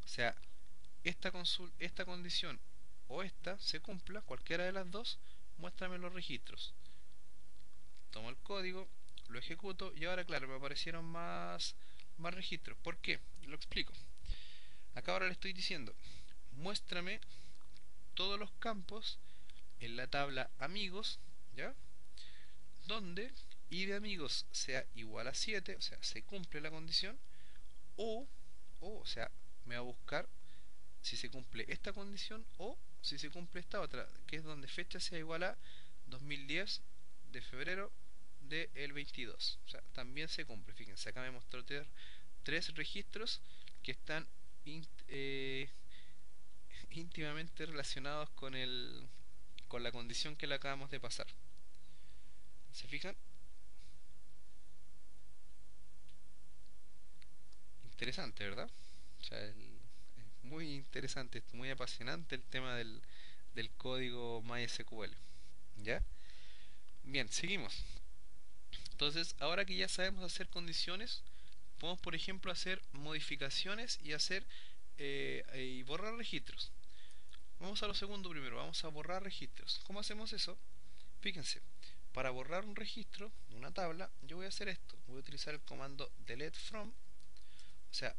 o sea, esta condición o esta se cumpla, cualquiera de las dos, muéstrame los registros. Tomo el código, lo ejecuto y ahora claro, me aparecieron más registros. ¿Por qué? Lo explico. Acá ahora le estoy diciendo, muéstrame todos los campos en la tabla amigos, ¿ya? Donde id de amigos sea igual a 7, o sea, se cumple la condición, o sea, me va a buscar si se cumple esta condición o si se cumple esta otra, que es donde fecha sea igual a 2010 de febrero del 22. O sea, también se cumple. Fíjense, acá me mostró tres registros que están íntimamente relacionados con la condición que le acabamos de pasar. ¿Se fijan? Interesante, ¿verdad? O sea, es muy interesante, muy apasionante el tema del código MySQL. ¿Ya? Bien, seguimos. Entonces, ahora que ya sabemos hacer condiciones, podemos, por ejemplo, hacer modificaciones y y borrar registros. Vamos a lo segundo primero, vamos a borrar registros. ¿Cómo hacemos eso? Fíjense, para borrar un registro de una tabla, yo voy a hacer esto. Voy a utilizar el comando delete from, o sea,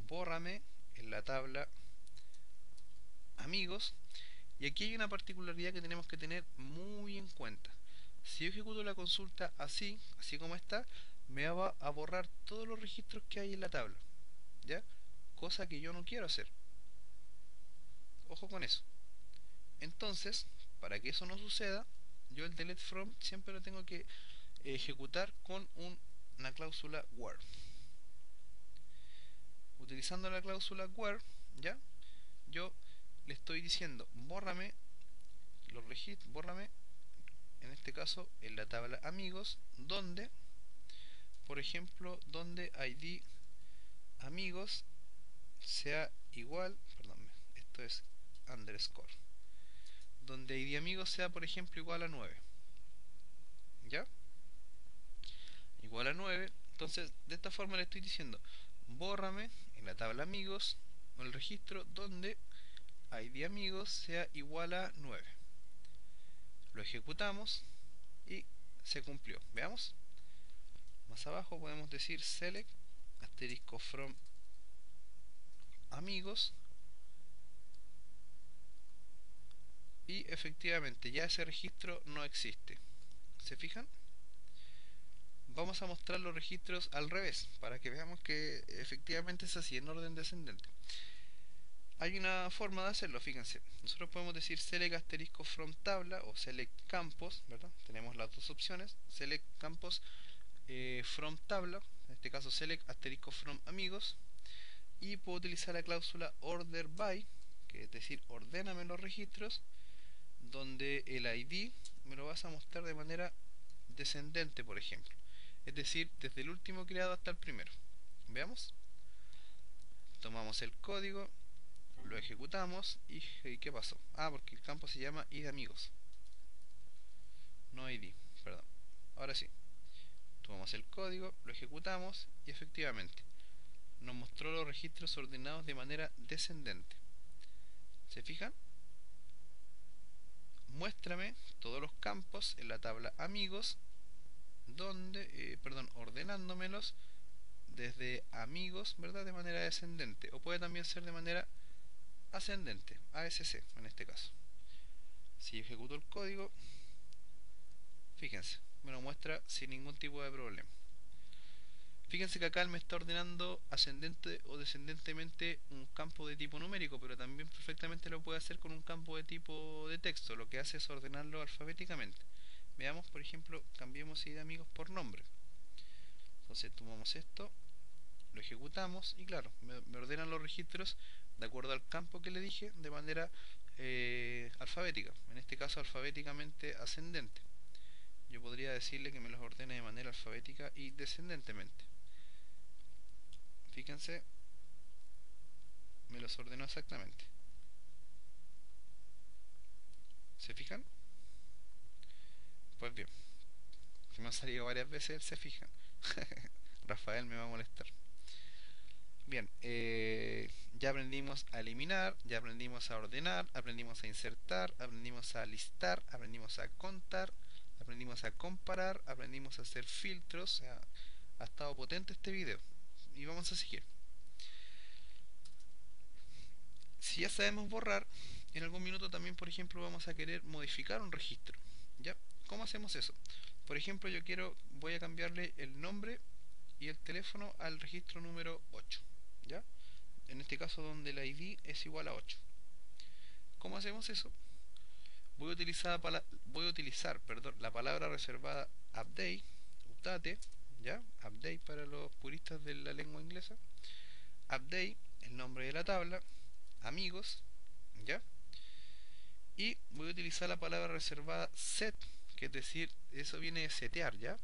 bórrame en la tabla amigos. Y aquí hay una particularidad que tenemos que tener muy en cuenta. Si yo ejecuto la consulta así como está, me va a borrar todos los registros que hay en la tabla. ¿Ya? cosa que yo no quiero hacer. Ojo con eso. Entonces, para que eso no suceda, yo el delete from siempre lo tengo que ejecutar con una cláusula where. Utilizando la cláusula where, ¿ya? Yo le estoy diciendo, bórrame los registros, bórrame, en este caso, en la tabla amigos, donde, por ejemplo, donde id amigos sea igual, perdón, esto es underscore, donde id amigos sea, por ejemplo, igual a 9, ¿ya? Igual a 9. Entonces, de esta forma le estoy diciendo, bórrame en la tabla amigos o el registro donde id amigos sea igual a 9. Lo ejecutamos y se cumplió. Veamos. Más abajo podemos decir select asterisco from amigos y efectivamente ya ese registro no existe. ¿Se fijan? Vamos a mostrar los registros al revés para que veamos que efectivamente es así, en orden descendente. Hay una forma de hacerlo, fíjense. Nosotros podemos decir select asterisco from tabla o select campos, ¿verdad? Tenemos las dos opciones, select campos from tabla, en este caso select asterisco from amigos, y puedo utilizar la cláusula order by, que es decir, ordéname los registros, donde el ID me lo vas a mostrar de manera descendente, por ejemplo. Es decir, desde el último creado hasta el primero. Veamos. Tomamos el código, lo ejecutamos y ¿qué pasó? Ah, porque el campo se llama id amigos, no id, perdón. Ahora sí, tomamos el código, lo ejecutamos y efectivamente nos mostró los registros ordenados de manera descendente. ¿Se fijan? Muéstrame todos los campos en la tabla amigos, donde, ordenándomelos desde amigos, ¿verdad? De manera descendente, o puede también ser de manera ascendente, ASC en este caso. Si ejecuto el código, fíjense, me lo muestra sin ningún tipo de problema. Fíjense que acá él me está ordenando ascendente o descendentemente un campo de tipo numérico, pero también perfectamente lo puede hacer con un campo de tipo de texto. Lo que hace es ordenarlo alfabéticamente. Veamos, por ejemplo, cambiemos id amigos por nombre. Entonces tomamos esto, lo ejecutamos y claro, me ordenan los registros de acuerdo al campo que le dije de manera alfabética, en este caso alfabéticamente ascendente. Yo podría decirle que me los ordene de manera alfabética y descendentemente. Fíjense, me los ordenó exactamente. ¿Se fijan? Pues bien, si me ha salido varias veces, se fijan. Rafael me va a molestar. Bien, ya aprendimos a eliminar, ya aprendimos a ordenar, aprendimos a insertar, aprendimos a listar, aprendimos a contar, aprendimos a comparar, aprendimos a hacer filtros. O sea, ha estado potente este video y vamos a seguir. Si ya sabemos borrar, en algún minuto también, por ejemplo, vamos a querer modificar un registro. ¿Ya? ¿Cómo hacemos eso? Por ejemplo, voy a cambiarle el nombre y el teléfono al registro número 8. ¿Ya? En este caso donde la ID es igual a 8. ¿Cómo hacemos eso? Voy a utilizar la palabra reservada update, ¿ya? Update para los puristas de la lengua inglesa. Update, el nombre de la tabla, amigos, ¿ya? Y voy a utilizar la palabra reservada set, que es decir, eso viene de setear, ¿ya?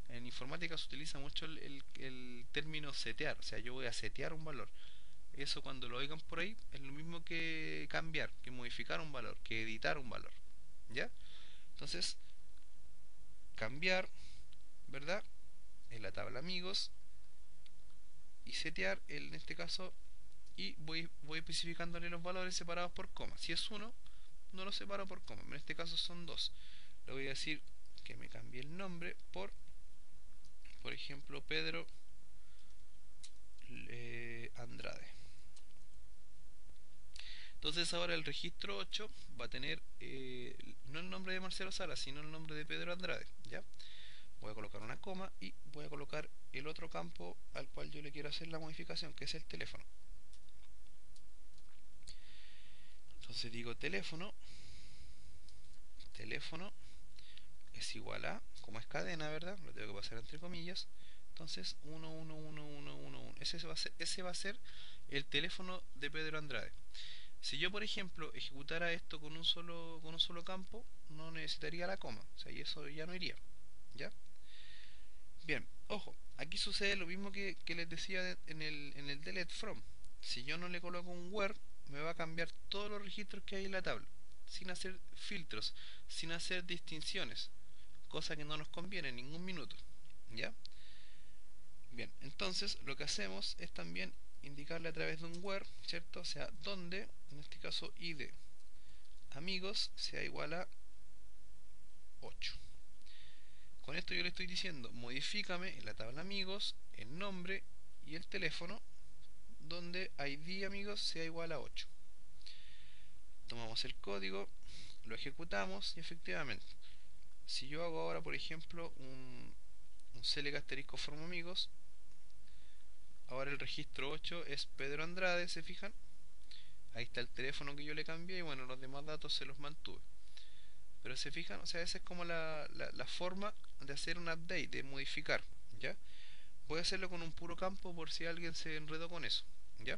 En informática se utiliza mucho el término setear, o sea, yo voy a setear un valor. Eso cuando lo oigan por ahí es lo mismo que cambiar, que modificar un valor, que editar un valor, ¿ya? Entonces, cambiar, ¿verdad? En la tabla amigos y setear, en este caso, y voy especificándole los valores separados por coma. Si es 1, no lo separo por coma, en este caso son 2. Le voy a decir que me cambie el nombre por ejemplo, Pedro Andrade. Entonces ahora el registro 8 va a tener no el nombre de Marcelo Sala, sino el nombre de Pedro Andrade, ¿ya? Voy a colocar una coma y voy a colocar el otro campo al cual yo le quiero hacer la modificación, que es el teléfono. Entonces digo teléfono es igual a, como es cadena, ¿verdad? Lo tengo que pasar entre comillas. Entonces 1111111. Ese va a ser el teléfono de Pedro Andrade. Si yo, por ejemplo, ejecutara esto con un solo campo, no necesitaría la coma. O sea, y eso ya no iría. ¿Ya? Bien, ojo, aquí sucede lo mismo que les decía en el delete from. Si yo no le coloco un where, me va a cambiar todos los registros que hay en la tabla, sin hacer filtros, sin hacer distinciones, cosa que no nos conviene en ningún minuto. ¿Ya? Bien, entonces lo que hacemos es también indicarle a través de un where, ¿cierto? O sea, donde, en este caso id amigos sea igual a 8. Con esto yo le estoy diciendo, modifícame en la tabla amigos el nombre y el teléfono donde id amigos sea igual a 8. Tomamos el código, lo ejecutamos y efectivamente, si yo hago ahora por ejemplo un select asterisco from amigos, ahora el registro 8 es Pedro Andrade, ¿se fijan? Ahí está el teléfono que yo le cambié y bueno, los demás datos se los mantuve. Pero se fijan, o sea, esa es como la forma de hacer un update, de modificar, ¿ya? Voy a hacerlo con un puro campo por si alguien se enredó con eso, ¿ya?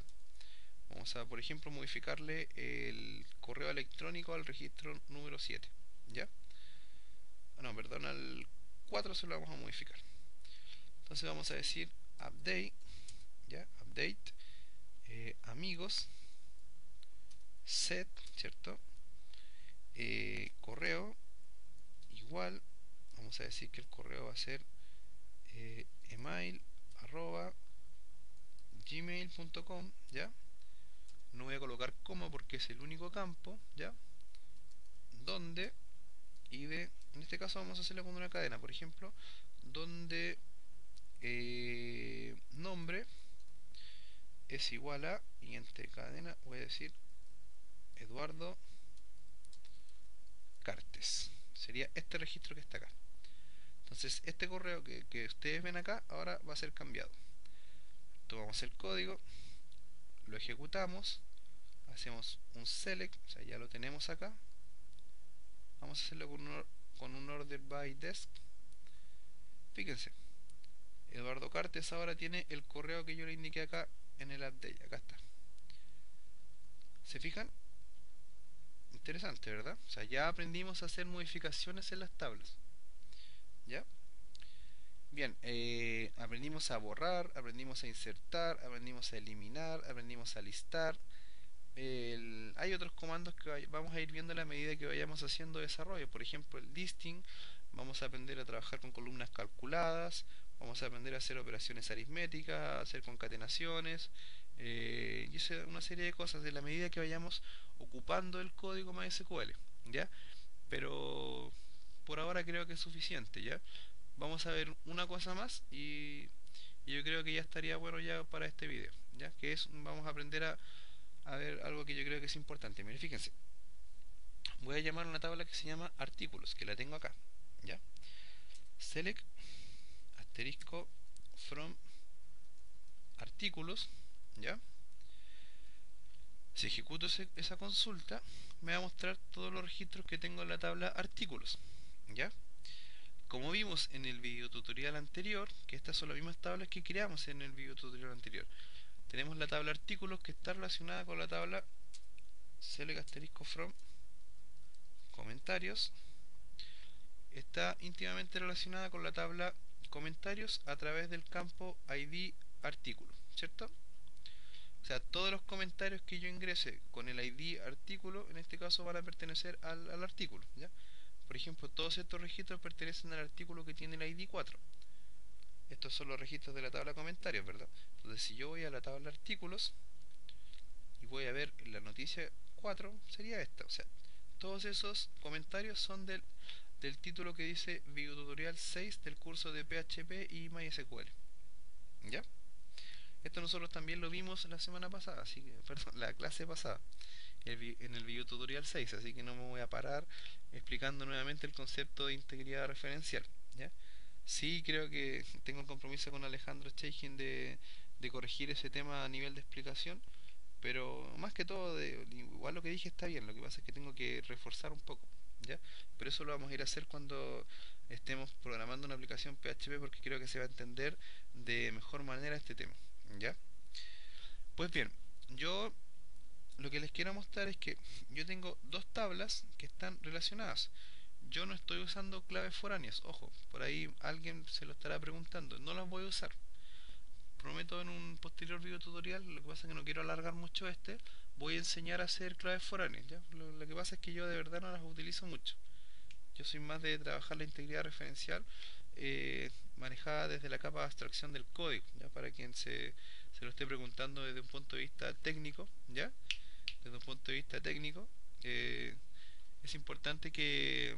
Vamos a, por ejemplo, modificarle el correo electrónico al registro número 7, ¿ya? No, perdón, al 4 se lo vamos a modificar. Entonces vamos a decir update, ¿ya? Update, amigos, set, ¿cierto? Correo, igual, vamos a decir que el correo va a ser email arroba gmail.com, ¿ya? No voy a colocar coma porque es el único campo, ¿ya? Donde id, en este caso vamos a hacerlo con una cadena, por ejemplo, donde nombre es igual a, y entre cadena voy a decir Eduardo Cartes. Sería este registro que está acá. Entonces este correo que ustedes ven acá ahora va a ser cambiado. Tomamos el código, lo ejecutamos, hacemos un select, o sea ya lo tenemos acá. Vamos a hacerlo con un order by desk. Fíjense, Eduardo Cartes ahora tiene el correo que yo le indiqué acá en el update. Acá está. ¿Se fijan? Interesante, ¿verdad? O sea, ya aprendimos a hacer modificaciones en las tablas. ¿Ya? Bien, aprendimos a borrar, aprendimos a insertar, aprendimos a eliminar, aprendimos a listar. Hay otros comandos que vamos a ir viendo a la medida que vayamos haciendo desarrollo. Por ejemplo, el listing. Vamos a aprender a trabajar con columnas calculadas. Vamos a aprender a hacer operaciones aritméticas, a hacer concatenaciones. Y una serie de cosas de la medida que vayamos ocupando el código MySQL. ¿Ya? Pero por ahora creo que es suficiente. ¿Ya? Vamos a ver una cosa más y yo creo que ya estaría bueno ya para este video. ¿Ya? Que es, vamos a aprender a ver algo que yo creo que es importante. Miren, fíjense, voy a llamar una tabla que se llama artículos, que la tengo acá, ¿ya? Select asterisco from artículos, ¿ya? Si ejecuto esa consulta, me va a mostrar todos los registros que tengo en la tabla artículos, ¿ya? Como vimos en el video tutorial anterior, que estas son las mismas tablas que creamos en el video tutorial anterior, tenemos la tabla artículos que está relacionada con la tabla select asterisco from comentarios, está íntimamente relacionada con la tabla comentarios a través del campo ID artículo, ¿cierto? O sea, todos los comentarios que yo ingrese con el ID artículo, en este caso van a pertenecer al artículo, ¿ya? Por ejemplo, todos estos registros pertenecen al artículo que tiene el ID 4. Estos son los registros de la tabla comentarios, ¿verdad? Entonces, si yo voy a la tabla artículos y voy a ver la noticia 4, sería esta. O sea, todos esos comentarios son del título que dice Video Tutorial 6 del curso de PHP y MySQL. ¿Ya? Esto nosotros también lo vimos la semana pasada, así que, perdón, la clase pasada, en el video tutorial 6, así que no me voy a parar explicando nuevamente el concepto de integridad referencial. ¿Ya? Sí, creo que tengo el compromiso con Alejandro Cheikin de corregir ese tema a nivel de explicación, Pero más que todo, igual lo que dije está bien, lo que pasa es que tengo que reforzar un poco, ¿ya? Pero eso lo vamos a ir a hacer cuando estemos programando una aplicación PHP porque creo que se va a entender de mejor manera este tema, ¿ya? Pues bien, yo lo que les quiero mostrar es que yo tengo dos tablas que están relacionadas. Yo no estoy usando claves foráneas, ojo, por ahí alguien se lo estará preguntando, no las voy a usar. Prometo en un posterior video tutorial, lo que pasa es que no quiero alargar mucho voy a enseñar a hacer claves foráneas, ¿ya? Lo que pasa es que yo de verdad no las utilizo mucho. Yo soy más de trabajar la integridad referencial manejada desde la capa de abstracción del código, ¿ya? Para quien se lo esté preguntando desde un punto de vista técnico, ¿ya? Desde un punto de vista técnico, eh, es importante que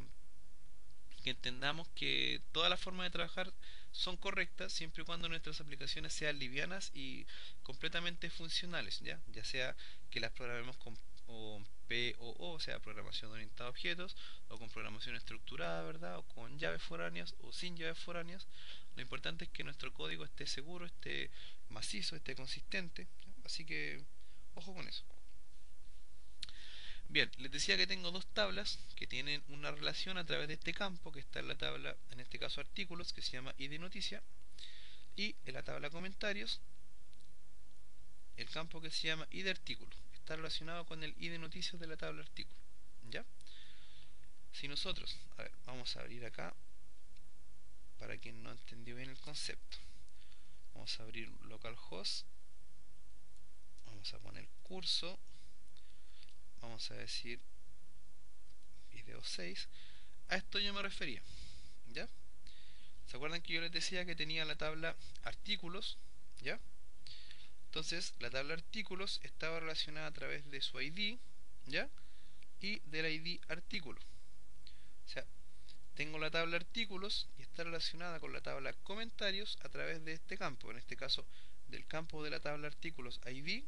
entendamos que todas las formas de trabajar son correctas siempre y cuando nuestras aplicaciones sean livianas y completamente funcionales, ya sea que las programemos con POO, o sea, programación orientada a objetos, o con programación estructurada, ¿verdad? O con llaves foráneas o sin llaves foráneas. Lo importante es que nuestro código esté seguro, esté macizo, esté consistente, ¿ya? Así que ojo con eso. Bien, les decía que tengo dos tablas que tienen una relación a través de este campo que está en la tabla, en este caso artículos, que se llama id noticia, y en la tabla comentarios, el campo que se llama id artículo. Está relacionado con el id noticias de la tabla artículo. ¿Ya? Si nosotros, a ver, vamos a abrir acá, para quien no entendió bien el concepto. Vamos a abrir localhost, vamos a poner curso, vamos a decir video 6. A esto yo me refería, ¿ya? ¿Se acuerdan que yo les decía que tenía la tabla artículos? ¿Ya? Entonces, la tabla artículos estaba relacionada a través de su ID, ¿ya? Y del ID artículo. O sea, tengo la tabla artículos y está relacionada con la tabla comentarios a través de este campo. En este caso, del campo de la tabla artículos ID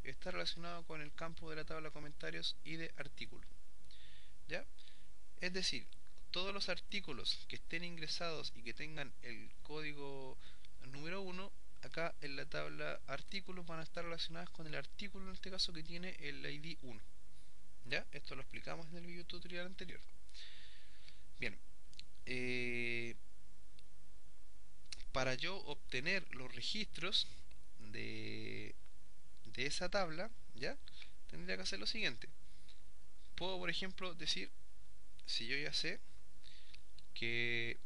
está relacionado con el campo de la tabla comentarios ID artículo. ¿Ya? Es decir, todos los artículos que estén ingresados y que tengan el código número 1, acá en la tabla artículos van a estar relacionadas con el artículo en este caso que tiene el ID 1. ¿Ya? Esto lo explicamos en el video tutorial anterior. Bien, eh, para yo obtener los registros de, de esa tabla, ¿ya? Tendría que hacer lo siguiente. Puedo, por ejemplo, decir, si yo ya sé que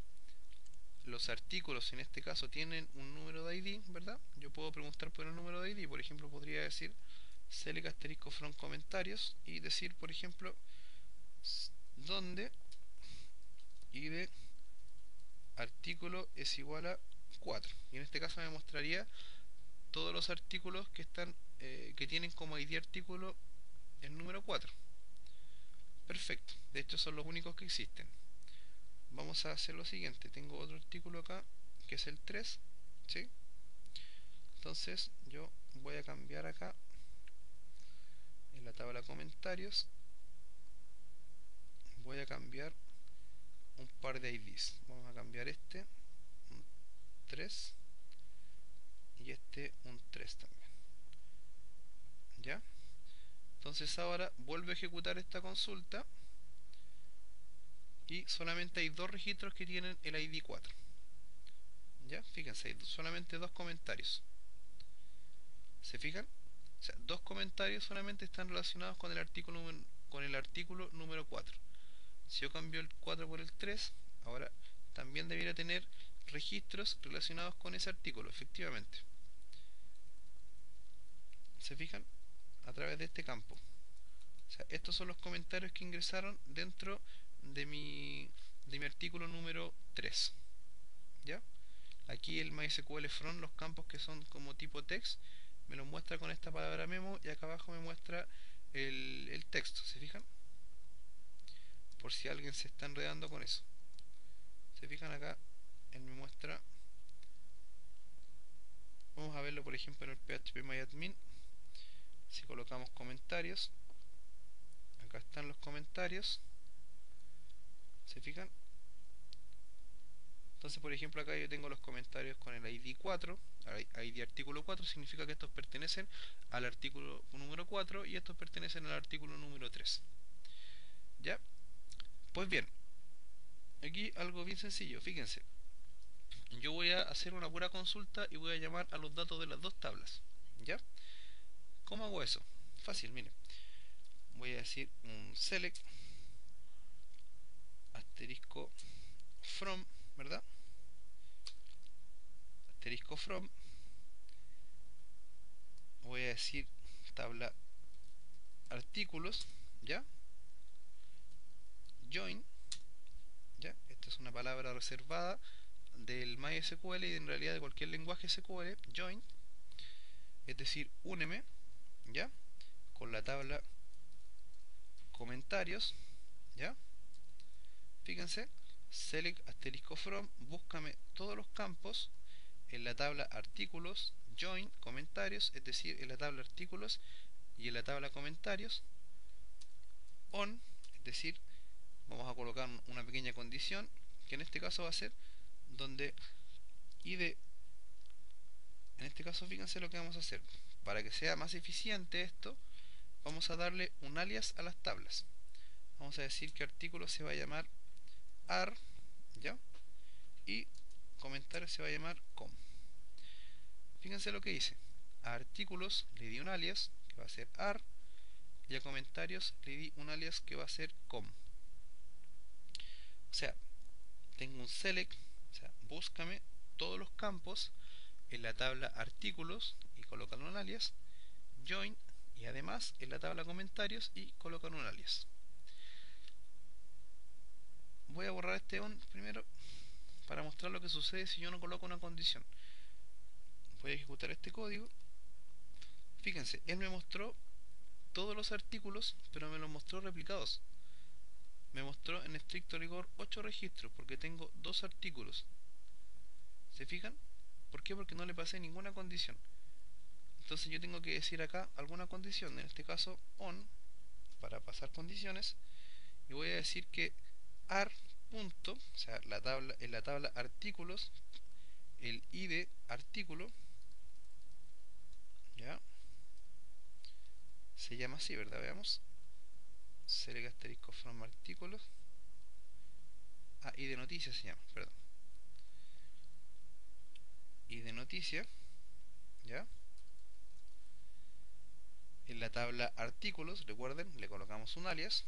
los artículos en este caso tienen un número de ID, ¿verdad? Yo puedo preguntar por el número de ID, por ejemplo, podría decir select asterisco from comentarios y decir, por ejemplo, donde ID artículo es igual a 4. Y en este caso me mostraría todos los artículos que están que tienen como ID artículo el número 4. Perfecto, de hecho son los únicos que existen. Vamos a hacer lo siguiente, tengo otro artículo acá que es el 3, ¿sí? Entonces yo voy a cambiar acá en la tabla comentarios, voy a cambiar un par de IDs. Vamos a cambiar este, un 3, y este un 3 también. ¿Ya? Entonces ahora vuelvo a ejecutar esta consulta y solamente hay dos registros que tienen el ID 4. ¿Ya? Fíjense, hay solamente dos comentarios. ¿Se fijan? O sea, dos comentarios solamente están relacionados con el artículo número 4. Si yo cambio el 4 por el 3, ahora también debiera tener registros relacionados con ese artículo, efectivamente. ¿Se fijan? A través de este campo. O sea, estos son los comentarios que ingresaron dentro de mi artículo número 3. ¿Ya? Aquí el MySQL from, los campos que son como tipo text, me los muestra con esta palabra memo y acá abajo me muestra el texto. ¿Se fijan? Por si alguien se está enredando con eso. ¿Se fijan acá? Él me muestra. Vamos a verlo por ejemplo en el phpMyAdmin. Si colocamos comentarios, acá están los comentarios. ¿Se fijan? Entonces por ejemplo acá yo tengo los comentarios con el ID 4 ID artículo 4 significa que estos pertenecen al artículo número 4 y estos pertenecen al artículo número 3. ¿Ya? Pues bien, aquí algo bien sencillo, fíjense. Yo voy a hacer una pura consulta y voy a llamar a los datos de las dos tablas. ¿Ya? ¿Cómo hago eso? Fácil, miren. Voy a decir un select asterisco from, ¿verdad? Asterisco from. Voy a decir tabla artículos, ¿ya? Join, ¿ya? Esta es una palabra reservada del MySQL y en realidad de cualquier lenguaje SQL. Join, es decir, úneme, ¿ya? Con la tabla comentarios, ¿ya? Fíjense, select asterisco from, búscame todos los campos en la tabla artículos, join, comentarios, es decir, en la tabla artículos y en la tabla comentarios, on, es decir, vamos a colocar una pequeña condición, que en este caso va a ser donde id, en este caso fíjense lo que vamos a hacer, para que sea más eficiente esto, vamos a darle un alias a las tablas. Vamos a decir que artículo se va a llamar ar, ¿ya? Y comentario se va a llamar com. Fíjense lo que hice. A artículos le di un alias que va a ser ar y a comentarios le di un alias que va a ser com. O sea, tengo un select, o sea, búscame todos los campos en la tabla artículos y colocan un alias, join y además en la tabla comentarios y colocan un alias. Voy a borrar este on primero para mostrar lo que sucede si yo no coloco una condición. Voy a ejecutar este código. Fíjense, él me mostró todos los artículos, pero me los mostró replicados. Me mostró en estricto rigor 8 registros porque tengo 2 artículos. ¿Se fijan? ¿Por qué? Porque no le pasé ninguna condición. Entonces yo tengo que decir acá alguna condición, en este caso on, para pasar condiciones, y voy a decir que ar punto, o sea, la tabla, en la tabla artículos, el id artículo, ya, se llama así, ¿verdad? Veamos, select asterisco from artículos, id noticia se llama, perdón, id noticia, ya, en la tabla artículos, recuerden, le colocamos un alias,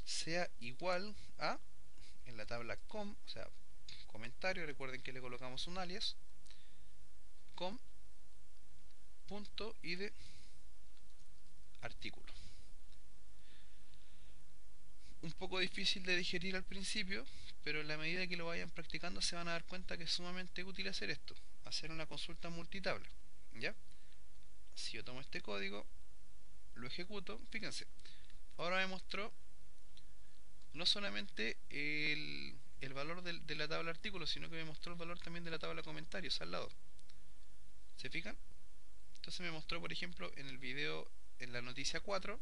sea igual a, en la tabla com, o sea, comentario, recuerden que le colocamos un alias, com punto id artículo. Un poco difícil de digerir al principio, pero en la medida que lo vayan practicando se van a dar cuenta que es sumamente útil hacer esto, hacer una consulta multitabla, ¿ya? Si yo tomo este código, lo ejecuto, fíjense, ahora me mostró no solamente el valor de la tabla artículos, sino que me mostró el valor también de la tabla comentarios al lado. ¿Se fijan? Entonces me mostró, por ejemplo, en el video, en la noticia 4,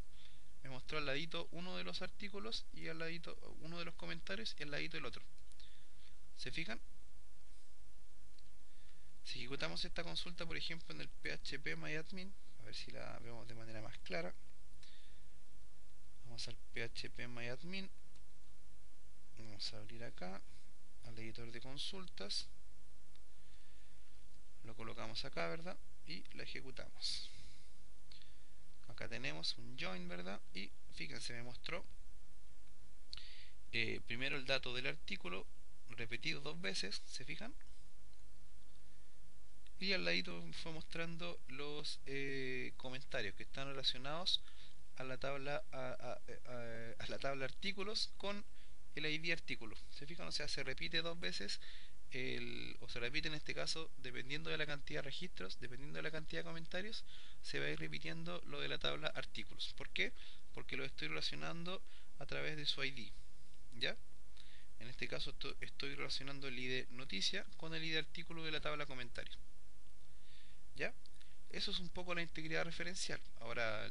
me mostró al ladito uno de los artículos y al ladito uno de los comentarios y al ladito el otro. ¿Se fijan? Si ejecutamos esta consulta, por ejemplo, en el phpMyAdmin, a ver si la vemos de manera más clara. Vamos al phpMyAdmin, vamos a abrir acá al editor de consultas, lo colocamos acá, ¿verdad? Y la ejecutamos. Acá tenemos un join, ¿verdad? Y fíjense, me mostró primero el dato del artículo repetido 2 veces, ¿se fijan? Y al ladito me fue mostrando los comentarios que están relacionados a la tabla a la tabla artículos con el ID artículo. ¿Se fijan? O sea, se repite 2 veces o se repite en este caso, dependiendo de la cantidad de registros, dependiendo de la cantidad de comentarios, se va a ir repitiendo lo de la tabla artículos. ¿Por qué? Porque lo estoy relacionando a través de su ID, ¿ya? En este caso estoy relacionando el ID noticia con el ID artículo de la tabla comentarios, ¿ya? Eso es un poco la integridad referencial. Ahora,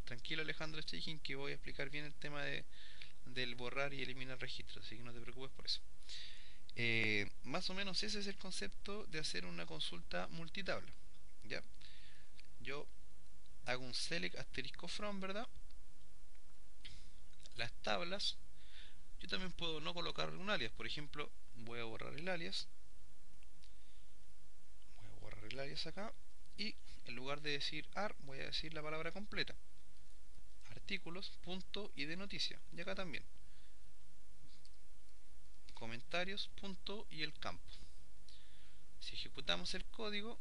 tranquilo Alejandro Cheikin, que voy a explicar bien el tema del borrar y eliminar registros, así que no te preocupes por eso. Más o menos ese es el concepto de hacer una consulta multitabla. ¿Ya? Yo hago un select asterisco from, ¿verdad? Las tablas. Yo también puedo no colocar un alias. Por ejemplo, voy a borrar el alias. Voy a borrar el alias acá. Y en lugar de decir ar, voy a decir la palabra completa. Artículos, punto y de noticia. Y acá también. Comentarios, punto y el campo. Si ejecutamos el código,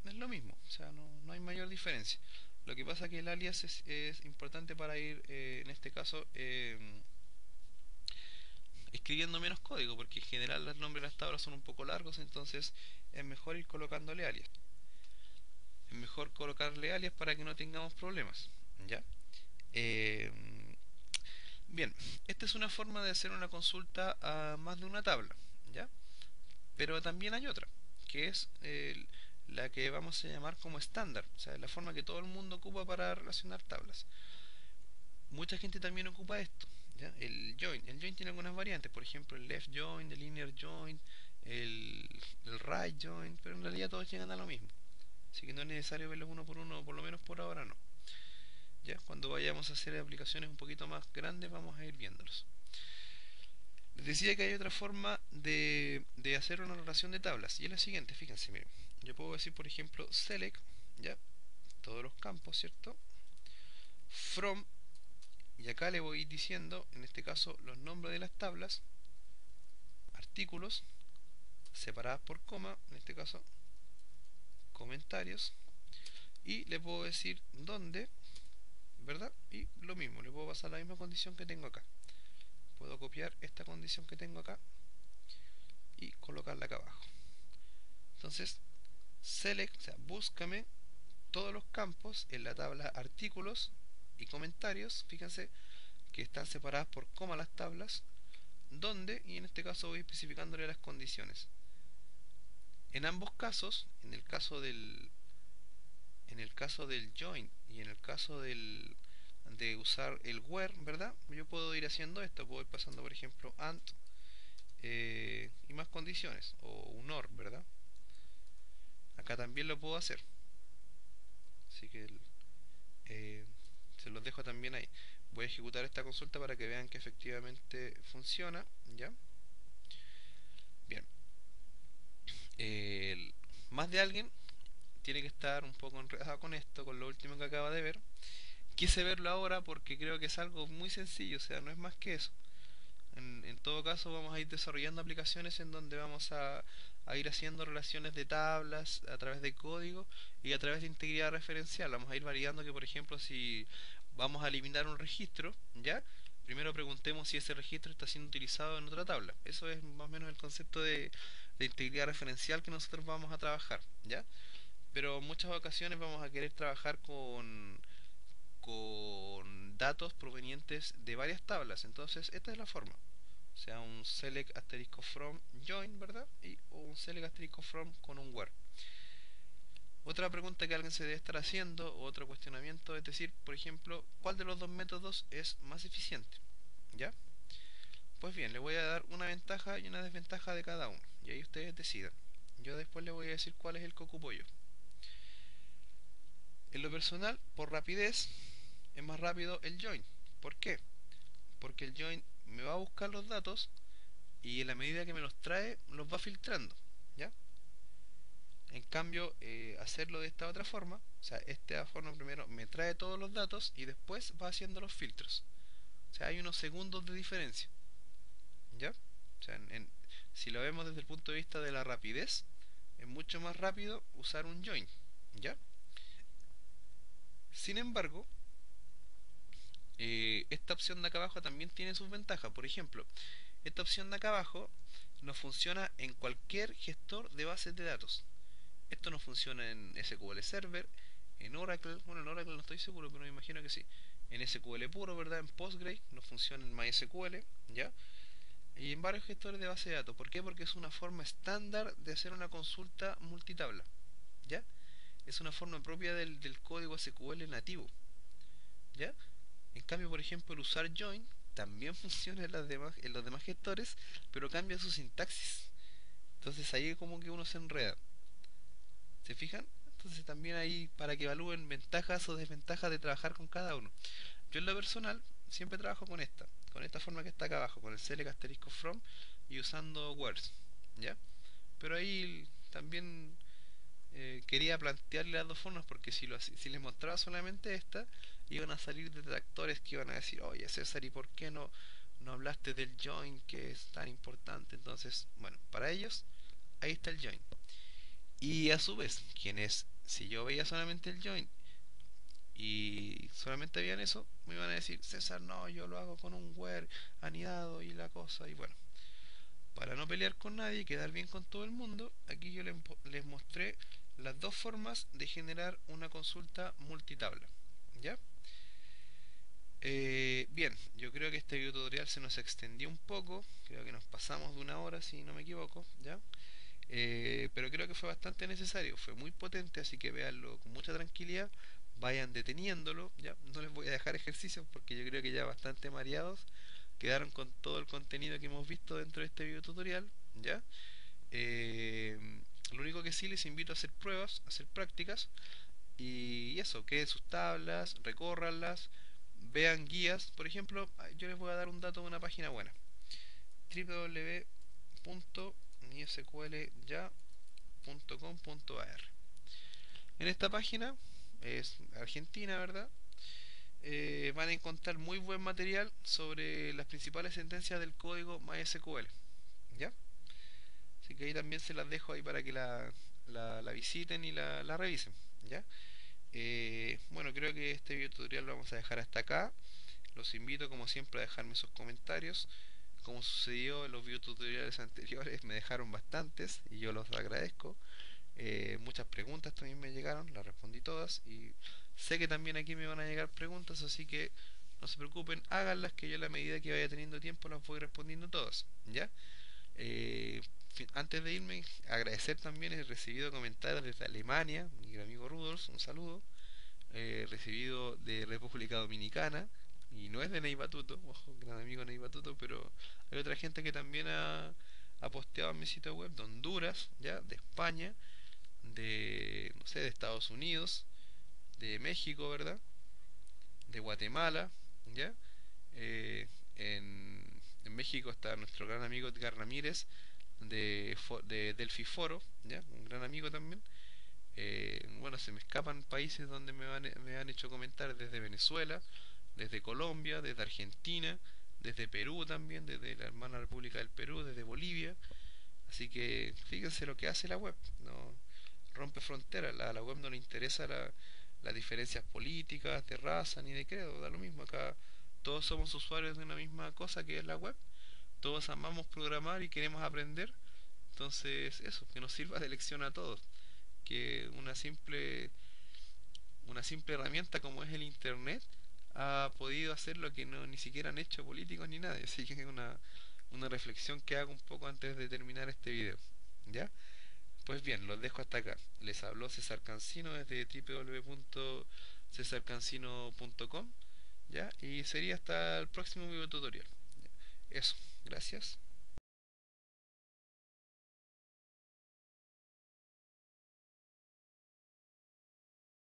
es lo mismo. O sea, no hay mayor diferencia. Lo que pasa es que el alias es importante para ir, en este caso, escribiendo menos código, porque en general los nombres de las tablas son un poco largos, entonces es mejor ir colocándole alias. Es mejor colocarle alias para que no tengamos problemas. ¿Ya? Eh, Bien, esta es una forma de hacer una consulta a más de una tabla. ¿Ya? Pero también hay otra, que es la que vamos a llamar como estándar, o sea, la forma que todo el mundo ocupa para relacionar tablas. Mucha gente también ocupa esto, ¿ya? El join. El join tiene algunas variantes, por ejemplo el left join, el inner join, el right join, pero en realidad todos llegan a lo mismo. Así que no es necesario verlos uno por uno, por lo menos por ahora no. Ya, cuando vayamos a hacer aplicaciones un poquito más grandes vamos a ir viéndolos. Les decía que hay otra forma de hacer una relación de tablas y es la siguiente, fíjense, miren. Yo puedo decir, por ejemplo, select, ya, todos los campos, ¿cierto? From, y acá le voy diciendo, en este caso, los nombres de las tablas, artículos, separadas por coma, en este caso, comentarios, y le puedo decir dónde, ¿verdad? Y lo mismo, le puedo pasar la misma condición que tengo acá. Puedo copiar esta condición que tengo acá y colocarla acá abajo. Entonces, select, o sea, búscame todos los campos en la tabla artículos y comentarios, fíjense que están separadas por coma las tablas, donde, y en este caso voy especificándole las condiciones. En ambos casos, en el caso del join y en el caso de usar el where, ¿verdad? Yo puedo ir haciendo esto, puedo ir pasando por ejemplo and y más condiciones, o un or, ¿verdad? Acá también lo puedo hacer, así que eh, se los dejo también ahí. Voy a ejecutar esta consulta para que vean que efectivamente funciona, ¿ya? Bien, más de alguien tiene que estar un poco enredado con esto, con lo último que acaba de ver. Quise verlo ahora porque creo que es algo muy sencillo, o sea, no es más que eso. En todo caso, vamos a ir desarrollando aplicaciones en donde vamos a ir haciendo relaciones de tablas a través de código y a través de integridad referencial. Vamos a ir variando que, por ejemplo, si vamos a eliminar un registro, ¿ya? Primero preguntemos si ese registro está siendo utilizado en otra tabla. Eso es más o menos el concepto de integridad referencial que nosotros vamos a trabajar, ¿ya? Pero en muchas ocasiones vamos a querer trabajar con datos provenientes de varias tablas. Entonces, esta es la forma. O sea, un select asterisco from join, ¿verdad? O un select asterisco from con un where. Otra pregunta que alguien se debe estar haciendo, o otro cuestionamiento, es decir, por ejemplo, ¿cuál de los dos métodos es más eficiente? ¿Ya? Pues bien, le voy a dar una ventaja y una desventaja de cada uno. Y ahí ustedes decidan. Yo después les voy a decir cuál es el que ocupo yo. En lo personal, por rapidez, es más rápido el join. ¿Por qué? Porque el join me va a buscar los datos y en la medida que me los trae, los va filtrando. ¿Ya? En cambio, hacerlo de esta otra forma, o sea, esta forma primero me trae todos los datos y después va haciendo los filtros. O sea, hay unos segundos de diferencia. ¿Ya? O sea, si lo vemos desde el punto de vista de la rapidez, es mucho más rápido usar un join. ¿Ya? Sin embargo, esta opción de acá abajo también tiene sus ventajas. Por ejemplo, esta opción de acá abajo no funciona en cualquier gestor de bases de datos. Esto no funciona en SQL Server, en Oracle, bueno en Oracle no estoy seguro, pero me imagino que sí. En SQL puro, ¿verdad? En Postgre, no funciona en MySQL, ¿ya? Y en varios gestores de base de datos. ¿Por qué? Porque es una forma estándar de hacer una consulta multitabla, ¿ya? Es una forma propia del código SQL nativo, ¿ya? En cambio, por ejemplo, el usar join también funciona en los demás gestores, pero cambia su sintaxis. Entonces ahí como que uno se enreda. ¿Se fijan? Entonces también ahí para que evalúen ventajas o desventajas de trabajar con cada uno. Yo en lo personal siempre trabajo con esta forma que está acá abajo, con el select asterisco from y usando words, ¿ya? Pero ahí también quería plantearle las dos formas porque si les mostraba solamente esta, iban a salir detractores que iban a decir, oye César, ¿y por qué no hablaste del join que es tan importante? Entonces, bueno, para ellos, ahí está el join. Y a su vez, quienes, si yo veía solamente el join y solamente veían eso, me iban a decir, César, no, yo lo hago con un where anidado y la cosa, y bueno. Para no pelear con nadie y quedar bien con todo el mundo, aquí yo les mostré las dos formas de generar una consulta multitabla. ¿Ya? Bien, yo creo que este video tutorial se nos extendió un poco, creo que nos pasamos de una hora si no me equivoco, ¿ya? Pero creo que fue bastante necesario, fue muy potente, así que véanlo con mucha tranquilidad, vayan deteniéndolo, ¿ya? No les voy a dejar ejercicios porque yo creo que ya bastante mareados quedaron con todo el contenido que hemos visto dentro de este video tutorial, ¿ya? Lo único que sí les invito a hacer pruebas, a hacer prácticas y eso, queden sus tablas, recórranlas, vean guías. Por ejemplo, yo les voy a dar un dato de una página buena: www.mysqlya.com.ar. En esta página, es argentina, ¿verdad? Van a encontrar muy buen material sobre las principales sentencias del código MySQL, ¿ya? Así que ahí también se las dejo ahí para que la visiten y la revisen, ¿ya? Bueno, creo que este video tutorial lo vamos a dejar hasta acá. Los invito como siempre a dejarme sus comentarios. Como sucedió en los video tutoriales anteriores, me dejaron bastantes y yo los agradezco. Muchas preguntas también me llegaron, las respondí todas y sé que también aquí me van a llegar preguntas, así que no se preocupen, háganlas que yo a la medida que vaya teniendo tiempo las voy respondiendo todas, ¿ya? Antes de irme, agradecer también, he recibido comentarios desde Alemania, mi amigo Rudolf, un saludo. He recibido de República Dominicana, y no es de Ney Batuto, ojo, gran amigo Ney Batuto, pero hay otra gente que también ha posteado en mi sitio web, de Honduras, ya, de España, de, no sé, de Estados Unidos, de México, ¿verdad? De Guatemala, ¿ya? Eh, en México está nuestro gran amigo Edgar Ramírez, de Delphi Foro, ¿ya? Un gran amigo también. Bueno, se me escapan países donde me han hecho comentar, desde Venezuela, desde Colombia, desde Argentina, desde Perú también, desde la hermana República del Perú, desde Bolivia. Así que fíjense lo que hace la web, no rompe fronteras. A la web no le interesa las diferencias políticas, de raza ni de credo, da lo mismo. Acá todos somos usuarios de una misma cosa que es la web, todos amamos programar y queremos aprender. Entonces eso, que nos sirva de lección a todos, que una simple herramienta como es el internet ha podido hacer lo que no ni siquiera han hecho políticos ni nadie. Así que es una reflexión que hago un poco antes de terminar este video, ¿ya? Pues bien, los dejo hasta acá. Les habló César Cancino desde www.cesarcancino.com, ¿ya? Y sería hasta el próximo video tutorial. Eso, gracias.